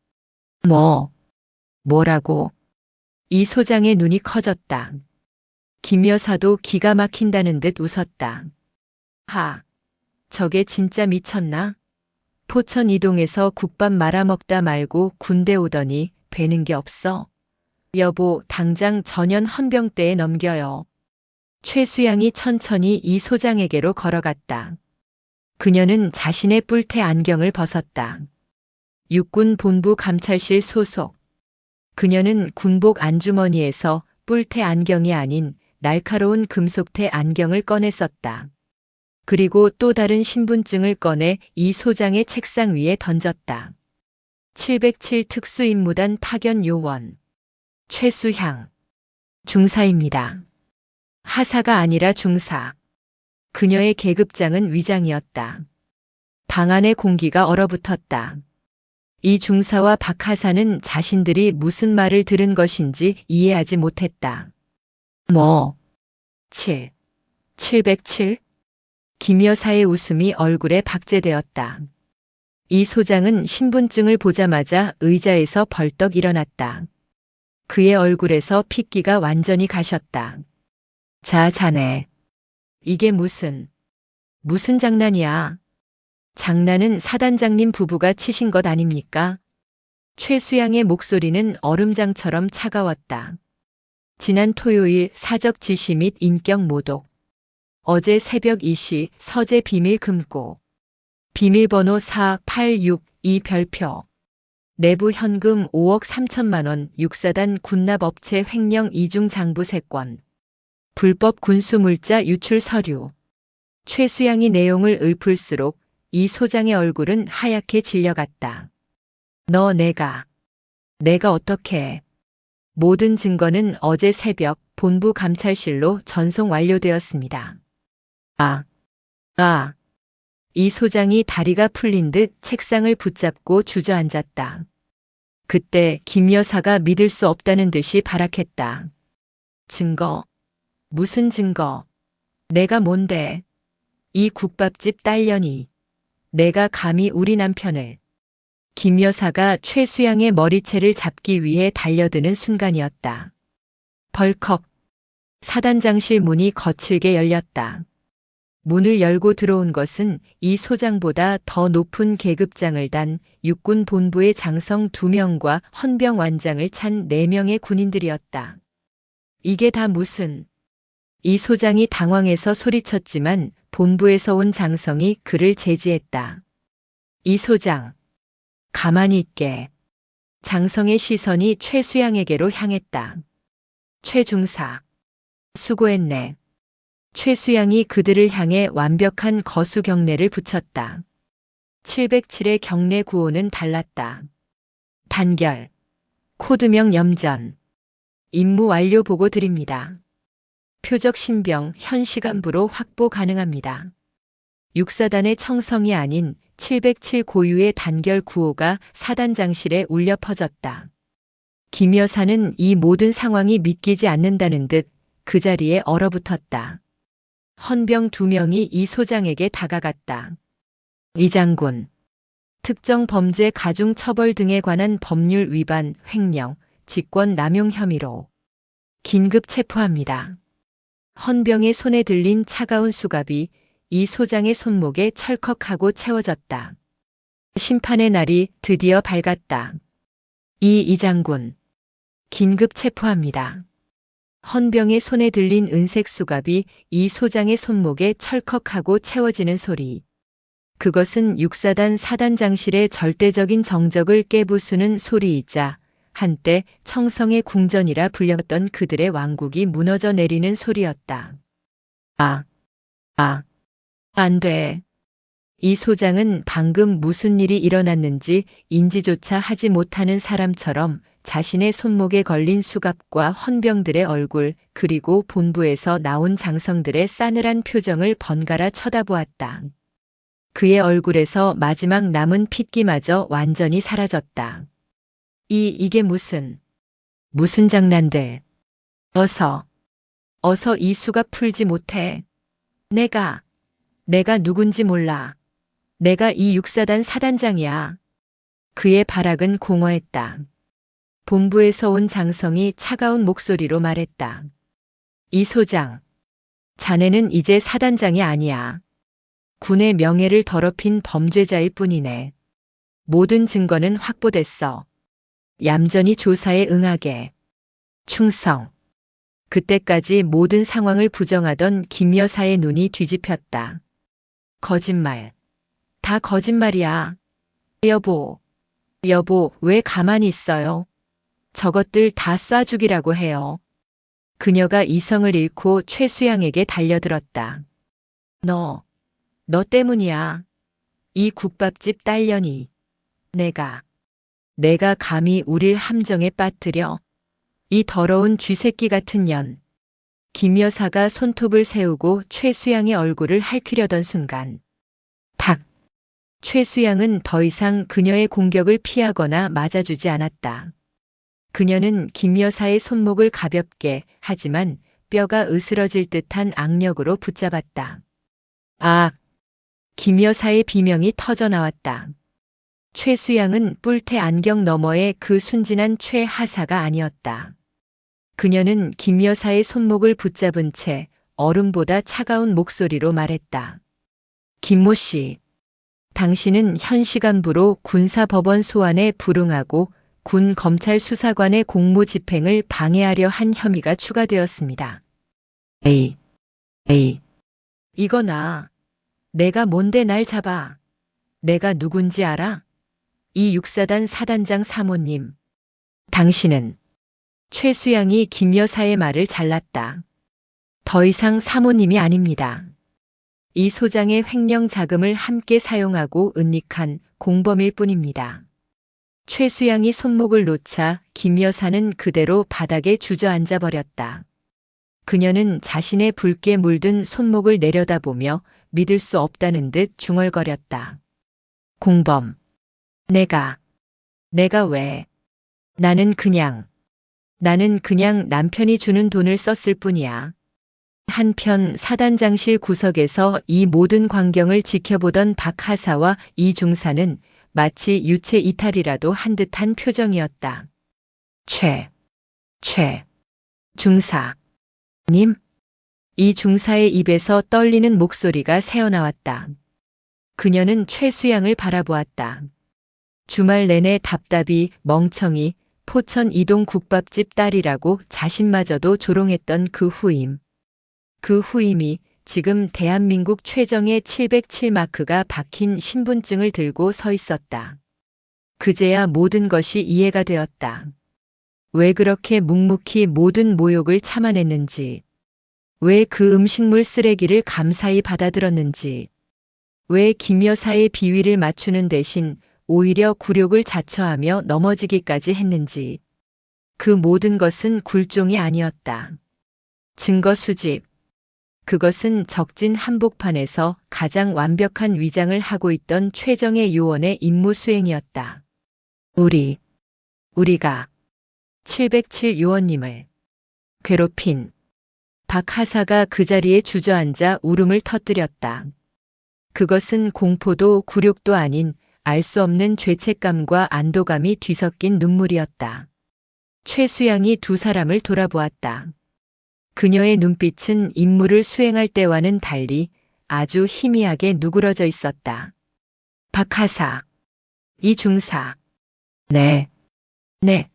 뭐라고? 이 소장의 눈이 커졌다. 김 여사도 기가 막힌다는 듯 웃었다. 저게 진짜 미쳤나? 포천 이동에서 국밥 말아먹다 말고 군대 오더니 배는 게 없어. 여보, 당장 전현 헌병대에 넘겨요. 최수양이 천천히 이 소장에게로 걸어갔다. 그녀는 자신의 뿔테 안경을 벗었다. 육군 본부 감찰실 소속. 그녀는 군복 안주머니에서 뿔테 안경이 아닌 날카로운 금속테 안경을 꺼내 썼다. 그리고 또 다른 신분증을 꺼내 이 소장의 책상 위에 던졌다. 707 특수임무단 파견 요원. 최수향. 중사입니다. 하사가 아니라 중사. 그녀의 계급장은 위장이었다. 방 안의 공기가 얼어붙었다. 이 중사와 박 하사는 자신들이 무슨 말을 들은 것인지 이해하지 못했다. 707? 김 여사의 웃음이 얼굴에 박제되었다. 이 소장은 신분증을 보자마자 의자에서 벌떡 일어났다. 그의 얼굴에서 핏기가 완전히 가셨다. 자, 자네. 이게 무슨 장난이야? 장난은 사단장님 부부가 치신 것 아닙니까? 최수양의 목소리는 얼음장처럼 차가웠다. 지난 토요일 사적 지시 및 인격 모독. 어제 새벽 2시 서재 비밀 금고. 비밀번호 4862 별표. 내부 현금 5억 3천만 원 육사단 군납업체 횡령 이중 장부 3건. 불법 군수물자 유출 서류. 최수양이 내용을 읊을수록 이 소장의 얼굴은 하얗게 질려갔다. 내가 어떻게. 모든 증거는 어제 새벽 본부 감찰실로 전송 완료되었습니다. 이 소장이 다리가 풀린 듯 책상을 붙잡고 주저앉았다. 그때 김 여사가 믿을 수 없다는 듯이 발악했다. 증거? 무슨 증거? 내가 뭔데? 이 국밥집 딸년이. 내가 감히 우리 남편을. 김 여사가 최수양의 머리채를 잡기 위해 달려드는 순간이었다. 벌컥. 사단장실 문이 거칠게 열렸다. 문을 열고 들어온 것은 이 소장보다 더 높은 계급장을 단 육군 본부의 장성 2명과 헌병 완장을 찬 4명의 군인들이었다. 이게 다 무슨. 이 소장이 당황해서 소리쳤지만 본부에서 온 장성이 그를 제지했다. 이 소장. 가만히 있게. 장성의 시선이 최수양에게로 향했다. 최중사. 수고했네. 최수양이 그들을 향해 완벽한 거수 경례를 붙였다. 707의 경례 구호는 달랐다. 단결. 코드명 염전. 임무 완료 보고 드립니다. 표적 신병 현 시간부로 확보 가능합니다. 육사단의 청성이 아닌 707 고유의 단결 구호가 사단장실에 울려 퍼졌다. 김 여사는 이 모든 상황이 믿기지 않는다는 듯 그 자리에 얼어붙었다. 헌병 2명이 이 소장에게 다가갔다. 이 장군. 특정 범죄 가중 처벌 등에 관한 법률 위반, 횡령, 직권 남용 혐의로 긴급 체포합니다. 헌병의 손에 들린 차가운 수갑이 이 소장의 손목에 철컥하고 채워졌다. 심판의 날이 드디어 밝았다. 이 장군. 긴급 체포합니다. 헌병의 손에 들린 은색 수갑이 이 소장의 손목에 철컥하고 채워지는 소리. 그것은 육사단 사단장실의 절대적인 정적을 깨부수는 소리이자 한때 청성의 궁전이라 불렸던 그들의 왕국이 무너져 내리는 소리였다. 안 돼. 이 소장은 방금 무슨 일이 일어났는지 인지조차 하지 못하는 사람처럼 자신의 손목에 걸린 수갑과 헌병들의 얼굴 그리고 본부에서 나온 장성들의 싸늘한 표정을 번갈아 쳐다보았다. 그의 얼굴에서 마지막 남은 핏기마저 완전히 사라졌다. 이게 무슨 장난들. 어서 이 수갑 풀지 못해. 내가 내가 누군지 몰라. 내가 이 육사단 사단장이야. 그의 발악은 공허했다. 본부에서 온 장성이 차가운 목소리로 말했다. 이 소장, 자네는 이제 사단장이 아니야. 군의 명예를 더럽힌 범죄자일 뿐이네. 모든 증거는 확보됐어. 얌전히 조사에 응하게. 충성. 그때까지 모든 상황을 부정하던 김 여사의 눈이 뒤집혔다. 거짓말. 다 거짓말이야. 여보, 왜 가만히 있어요? 저것들 다 쏴 죽이라고 해요. 그녀가 이성을 잃고 최수양에게 달려들었다. 너 때문이야. 이 국밥집 딸년이. 내가 감히 우릴 함정에 빠뜨려. 이 더러운 쥐새끼 같은 년. 김 여사가 손톱을 세우고 최수양의 얼굴을 핥으려던 순간. 탁! 최수양은 더 이상 그녀의 공격을 피하거나 맞아주지 않았다. 그녀는 김 여사의 손목을 가볍게 하지만 뼈가 으스러질 듯한 악력으로 붙잡았다. 아! 김 여사의 비명이 터져 나왔다. 최수양은 뿔테 안경 너머의 그 순진한 최하사가 아니었다. 그녀는 김 여사의 손목을 붙잡은 채 얼음보다 차가운 목소리로 말했다. 김모 씨, 당신은 현 시간부로 군사법원 소환에 불응하고 군 검찰 수사관의 공무 집행을 방해하려 한 혐의가 추가되었습니다. 에이, 이거나. 내가 뭔데 날 잡아. 내가 누군지 알아? 이 육사단 사단장 사모님. 당신은. 최수양이 김 여사의 말을 잘랐다. 더 이상 사모님이 아닙니다. 이 소장의 횡령 자금을 함께 사용하고 은닉한 공범일 뿐입니다. 최수양이 손목을 놓자 김 여사는 그대로 바닥에 주저앉아 버렸다. 그녀는 자신의 붉게 물든 손목을 내려다보며 믿을 수 없다는 듯 중얼거렸다. 공범. 내가 왜? 나는 그냥 남편이 주는 돈을 썼을 뿐이야. 한편 사단장실 구석에서 이 모든 광경을 지켜보던 박 하사와 이 중사는 마치 유체 이탈이라도 한 듯한 표정이었다. 중사님? 이 중사의 입에서 떨리는 목소리가 새어나왔다. 그녀는 최수양을 바라보았다. 주말 내내 답답이 멍청이 포천 이동 국밥집 딸이라고 자신마저도 조롱했던 그 후임. 그 후임이 지금 대한민국 최정의 707마크가 박힌 신분증을 들고 서 있었다. 그제야 모든 것이 이해가 되었다. 왜 그렇게 묵묵히 모든 모욕을 참아냈는지, 왜 그 음식물 쓰레기를 감사히 받아들었는지, 왜 김 여사의 비위를 맞추는 대신 오히려 굴욕을 자처하며 넘어지기까지 했는지. 그 모든 것은 굴종이 아니었다. 증거 수집. 그것은 적진 한복판에서 가장 완벽한 위장을 하고 있던 최정의 요원의 임무 수행이었다. 우리가 707 요원님을 괴롭힌. 박 하사가 그 자리에 주저앉아 울음을 터뜨렸다. 그것은 공포도 굴욕도 아닌 알 수 없는 죄책감과 안도감이 뒤섞인 눈물이었다. 최수양이 두 사람을 돌아보았다. 그녀의 눈빛은 임무를 수행할 때와는 달리 아주 희미하게 누그러져 있었다. 박 하사. 이 중사. 네.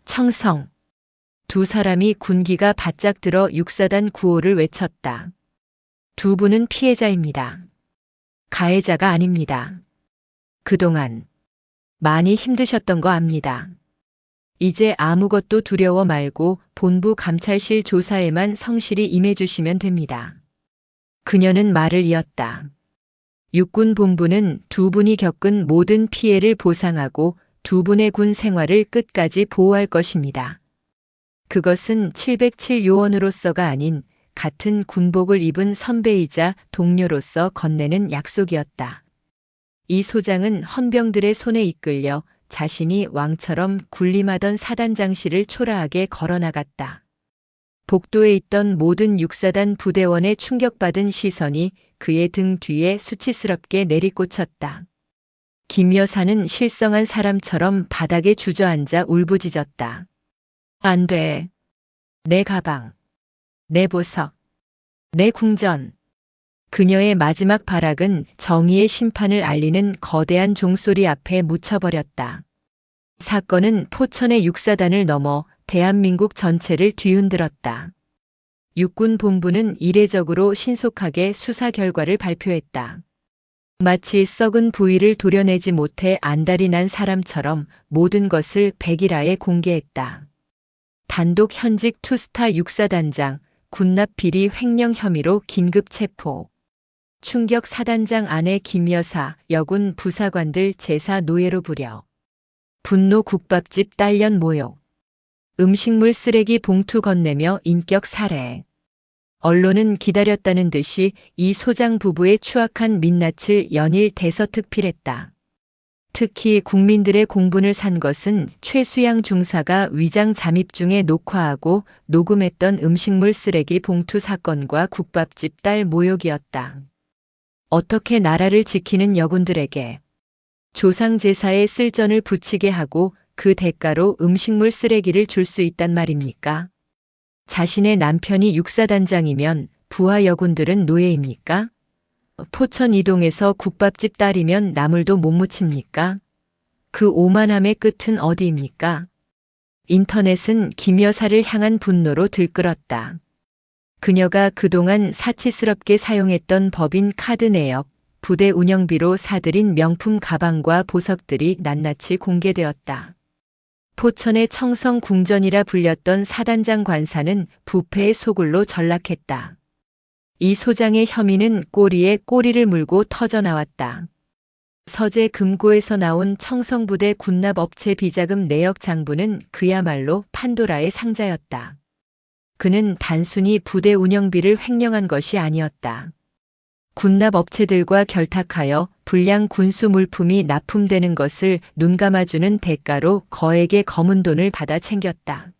청성. 두 사람이 군기가 바짝 들어 육사단 구호를 외쳤다. 두 분은 피해자입니다. 가해자가 아닙니다. 그동안 많이 힘드셨던 거 압니다. 이제 아무것도 두려워 말고 본부 감찰실 조사에만 성실히 임해주시면 됩니다. 그녀는 말을 이었다. 육군 본부는 두 분이 겪은 모든 피해를 보상하고 두 분의 군 생활을 끝까지 보호할 것입니다. 그것은 707 요원으로서가 아닌 같은 군복을 입은 선배이자 동료로서 건네는 약속이었다. 이 소장은 헌병들의 손에 이끌려 자신이 왕처럼 군림하던 사단장실을 초라하게 걸어나갔다. 복도에 있던 모든 육사단 부대원의 충격받은 시선이 그의 등 뒤에 수치스럽게 내리꽂혔다. 김 여사는 실성한 사람처럼 바닥에 주저앉아 울부짖었다. 안 돼. 내 가방. 내 보석. 내 궁전. 그녀의 마지막 발악은 정의의 심판을 알리는 거대한 종소리 앞에 묻혀버렸다. 사건은 포천의 육사단을 넘어 대한민국 전체를 뒤흔들었다. 육군 본부는 이례적으로 신속하게 수사 결과를 발표했다. 마치 썩은 부위를 도려내지 못해 안달이 난 사람처럼 모든 것을 백일하에 공개했다. 단독 현직 투스타 육사단장, 군납 비리 횡령 혐의로 긴급 체포. 충격 사단장 아내 김 여사, 여군 부사관들 제사 노예로 부려. 분노 국밥집 딸년 모욕. 음식물 쓰레기 봉투 건네며 인격 살해. 언론은 기다렸다는 듯이 이 소장 부부의 추악한 민낯을 연일 대서특필했다. 특히 국민들의 공분을 산 것은 최수양 중사가 위장 잠입 중에 녹화하고 녹음했던 음식물 쓰레기 봉투 사건과 국밥집 딸 모욕이었다. 어떻게 나라를 지키는 여군들에게 조상제사에 쓸전을 붙이게 하고 그 대가로 음식물 쓰레기를 줄 수 있단 말입니까? 자신의 남편이 육사단장이면 부하 여군들은 노예입니까? 포천 이동에서 국밥집 딸이면 나물도 못 무칩니까? 그 오만함의 끝은 어디입니까? 인터넷은 김 여사를 향한 분노로 들끓었다. 그녀가 그동안 사치스럽게 사용했던 법인 카드 내역, 부대 운영비로 사들인 명품 가방과 보석들이 낱낱이 공개되었다. 포천의 청성 궁전이라 불렸던 사단장 관사는 부패의 소굴로 전락했다. 이 소장의 혐의는 꼬리에 꼬리를 물고 터져나왔다. 서재 금고에서 나온 청성부대 군납업체 비자금 내역 장부는 그야말로 판도라의 상자였다. 그는 단순히 부대 운영비를 횡령한 것이 아니었다. 군납업체들과 결탁하여 불량 군수 물품이 납품되는 것을 눈감아주는 대가로 거액의 검은 돈을 받아 챙겼다.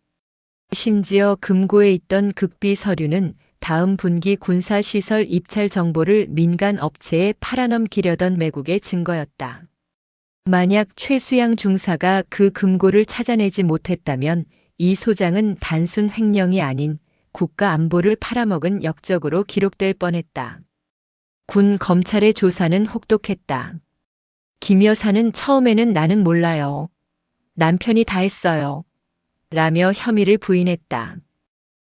심지어 금고에 있던 극비 서류는 다음 분기 군사시설 입찰 정보를 민간 업체에 팔아넘기려던 매국의 증거였다. 만약 최수양 중사가 그 금고를 찾아내지 못했다면 이 소장은 단순 횡령이 아닌 국가 안보를 팔아먹은 역적으로 기록될 뻔했다. 군 검찰의 조사는 혹독했다. 김 여사는 처음에는 나는 몰라요. 남편이 다 했어요. 라며 혐의를 부인했다.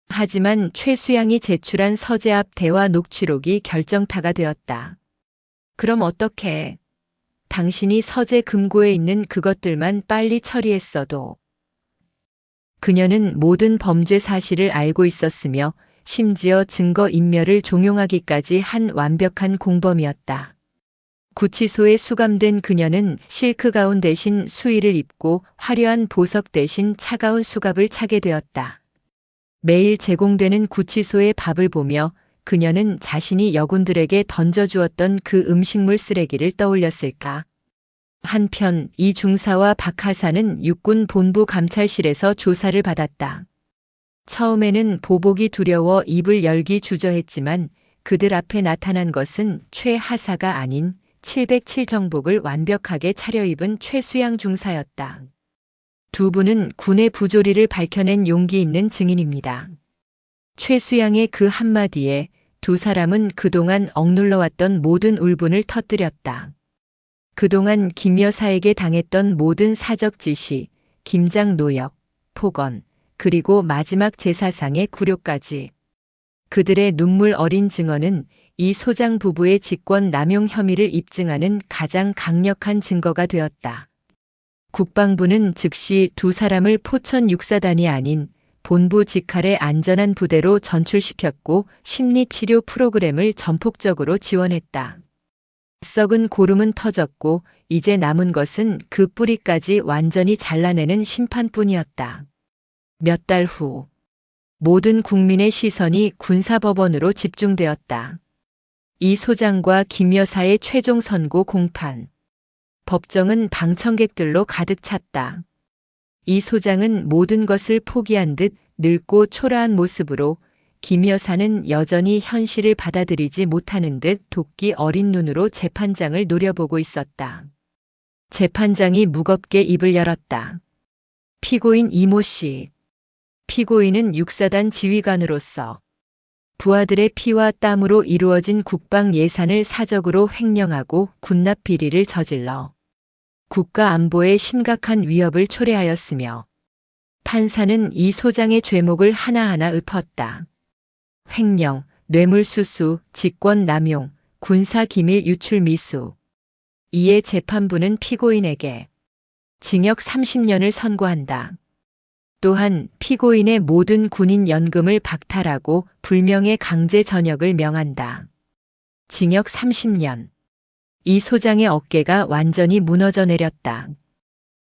하지만 최수양이 제출한 서재 앞 대화 녹취록이 결정타가 되었다. 그럼 어떡해? 당신이 서재 금고에 있는 그것들만 빨리 처리했어도. 그녀는 모든 범죄 사실을 알고 있었으며 심지어 증거 인멸을 종용하기까지 한 완벽한 공범이었다. 구치소에 수감된 그녀는 실크 가운 대신 수의를 입고 화려한 보석 대신 차가운 수갑을 차게 되었다. 매일 제공되는 구치소의 밥을 보며 그녀는 자신이 여군들에게 던져주었던 그 음식물 쓰레기를 떠올렸을까. 한편 이 중사와 박 하사는 육군 본부 감찰실에서 조사를 받았다. 처음에는 보복이 두려워 입을 열기 주저했지만 그들 앞에 나타난 것은 최 하사가 아닌 707 정복을 완벽하게 차려입은 최수양 중사였다. 두 분은 군의 부조리를 밝혀낸 용기 있는 증인입니다. 최수양의 그 한마디에 두 사람은 그동안 억눌러왔던 모든 울분을 터뜨렸다. 그동안 김 여사에게 당했던 모든 사적 지시, 김장 노역, 폭언, 그리고 마지막 제사상의 굴욕까지. 그들의 눈물 어린 증언은 이 소장 부부의 직권 남용 혐의를 입증하는 가장 강력한 증거가 되었다. 국방부는 즉시 두 사람을 포천 육사단이 아닌 본부 직할의 안전한 부대로 전출시켰고 심리치료 프로그램을 전폭적으로 지원했다. 썩은 고름은 터졌고 이제 남은 것은 그 뿌리까지 완전히 잘라내는 심판뿐이었다. 몇 달 후 모든 국민의 시선이 군사법원으로 집중되었다. 이 소장과 김 여사의 최종 선고 공판. 법정은 방청객들로 가득 찼다. 이 소장은 모든 것을 포기한 듯 늙고 초라한 모습으로 김 여사는 여전히 현실을 받아들이지 못하는 듯 도끼 어린 눈으로 재판장을 노려보고 있었다. 재판장이 무겁게 입을 열었다. 피고인 이모 씨. 피고인은 육사단 지휘관으로서 부하들의 피와 땀으로 이루어진 국방 예산을 사적으로 횡령하고 군납 비리를 저질러 국가 안보에 심각한 위협을 초래하였으며 판사는 이 소장의 죄목을 하나하나 읊었다. 횡령, 뇌물수수, 직권남용, 군사기밀 유출 미수. 이에 재판부는 피고인에게 징역 30년을 선고한다. 또한 피고인의 모든 군인 연금을 박탈하고 불명예 강제 전역을 명한다. 징역 30년. 이 소장의 어깨가 완전히 무너져 내렸다.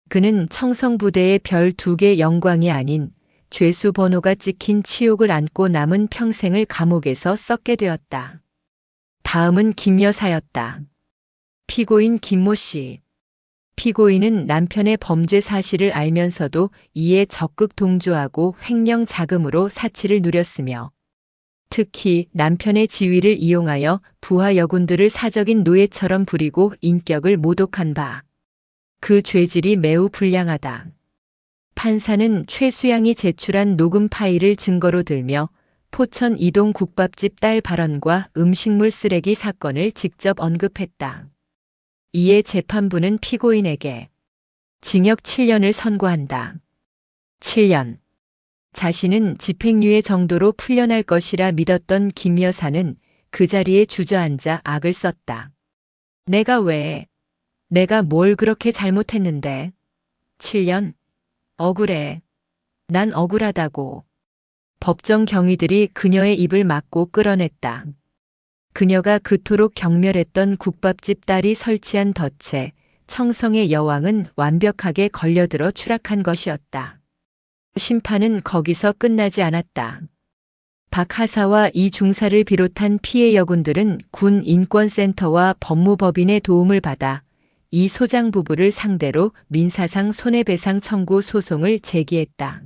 그는 청성부대의 별 2개 영광이 아닌 죄수 번호가 찍힌 치욕을 안고 남은 평생을 감옥에서 썩게 되었다. 다음은 김 여사였다. 피고인 김모 씨. 피고인은 남편의 범죄 사실을 알면서도 이에 적극 동조하고 횡령 자금으로 사치를 누렸으며 특히 남편의 지위를 이용하여 부하 여군들을 사적인 노예처럼 부리고 인격을 모독한 바 그 죄질이 매우 불량하다. 판사는 최수양이 제출한 녹음 파일을 증거로 들며 포천 이동 국밥집 딸 발언과 음식물 쓰레기 사건을 직접 언급했다. 이에 재판부는 피고인에게 징역 7년을 선고한다. 7년. 자신은 집행유예 정도로 풀려날 것이라 믿었던 김 여사는 그 자리에 주저앉아 악을 썼다. 내가 뭘 그렇게 잘못했는데. 7년? 억울해. 난 억울하다고. 법정 경위들이 그녀의 입을 막고 끌어냈다. 그녀가 그토록 경멸했던 국밥집 딸이 설치한 덫에 청성의 여왕은 완벽하게 걸려들어 추락한 것이었다. 심판은 거기서 끝나지 않았다. 박 하사와 이 중사를 비롯한 피해 여군들은 군 인권센터와 법무법인의 도움을 받아 이 소장 부부를 상대로 민사상 손해배상 청구 소송을 제기했다.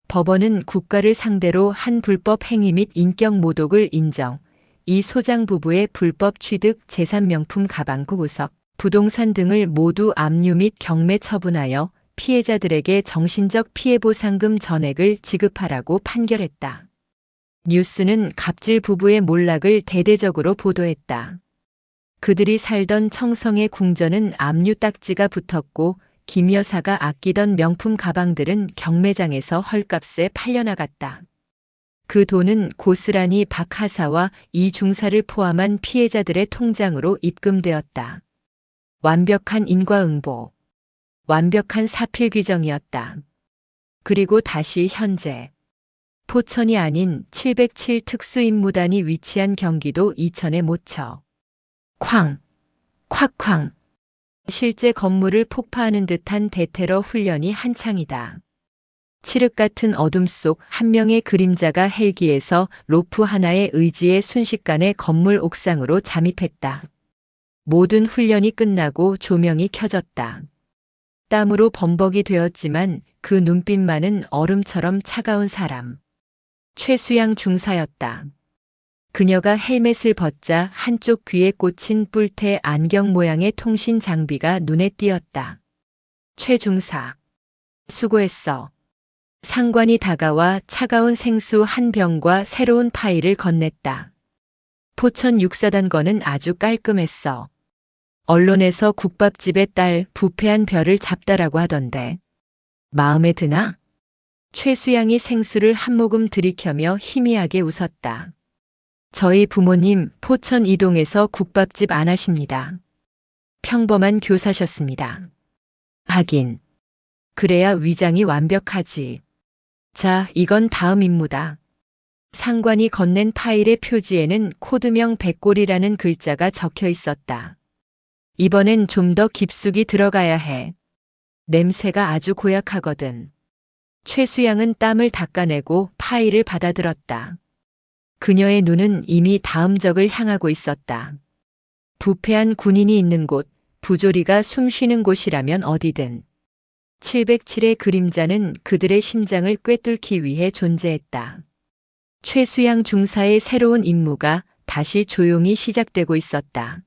법원은 국가를 상대로 한 불법 행위 및 인격 모독을 인정, 이 소장 부부의 불법 취득 재산 명품 가방 구구석, 부동산 등을 모두 압류 및 경매 처분하여 피해자들에게 정신적 피해보상금 전액을 지급하라고 판결했다. 뉴스는 갑질 부부의 몰락을 대대적으로 보도했다. 그들이 살던 청성의 궁전은 압류 딱지가 붙었고 김 여사가 아끼던 명품 가방들은 경매장에서 헐값에 팔려나갔다. 그 돈은 고스란히 박 하사와 이 중사를 포함한 피해자들의 통장으로 입금되었다. 완벽한 인과응보, 완벽한 사필 규정이었다. 그리고 다시 현재. 포천이 아닌 707 특수임무단이 위치한 경기도 이천의 모처. 쾅, 콱쾅. 실제 건물을 폭파하는 듯한 대테러 훈련이 한창이다. 칠흑 같은 어둠 속 한 명의 그림자가 헬기에서 로프 하나의 의지에 순식간에 건물 옥상으로 잠입했다. 모든 훈련이 끝나고 조명이 켜졌다. 땀으로 범벅이 되었지만 그 눈빛만은 얼음처럼 차가운 사람. 최수양 중사였다. 그녀가 헬멧을 벗자 한쪽 귀에 꽂힌 뿔테 안경 모양의 통신 장비가 눈에 띄었다. 최 중사. 수고했어. 상관이 다가와 차가운 생수 한 병과 새로운 파일을 건넸다. 포천 육사단 거는 아주 깔끔했어. 언론에서 국밥집의 딸 부패한 별을 잡다라고 하던데. 마음에 드나? 최수양이 생수를 한 모금 들이켜며 희미하게 웃었다. 저희 부모님 포천 이동에서 국밥집 안 하십니다. 평범한 교사셨습니다. 하긴. 그래야 위장이 완벽하지. 자, 이건 다음 임무다. 상관이 건넨 파일의 표지에는 코드명 백골이라는 글자가 적혀 있었다. 이번엔 좀 더 깊숙이 들어가야 해. 냄새가 아주 고약하거든. 최수양은 땀을 닦아내고 파일을 받아들었다. 그녀의 눈은 이미 다음 적을 향하고 있었다. 부패한 군인이 있는 곳, 부조리가 숨쉬는 곳이라면 어디든. 707의 그림자는 그들의 심장을 꿰뚫기 위해 존재했다. 최수양 중사의 새로운 임무가 다시 조용히 시작되고 있었다.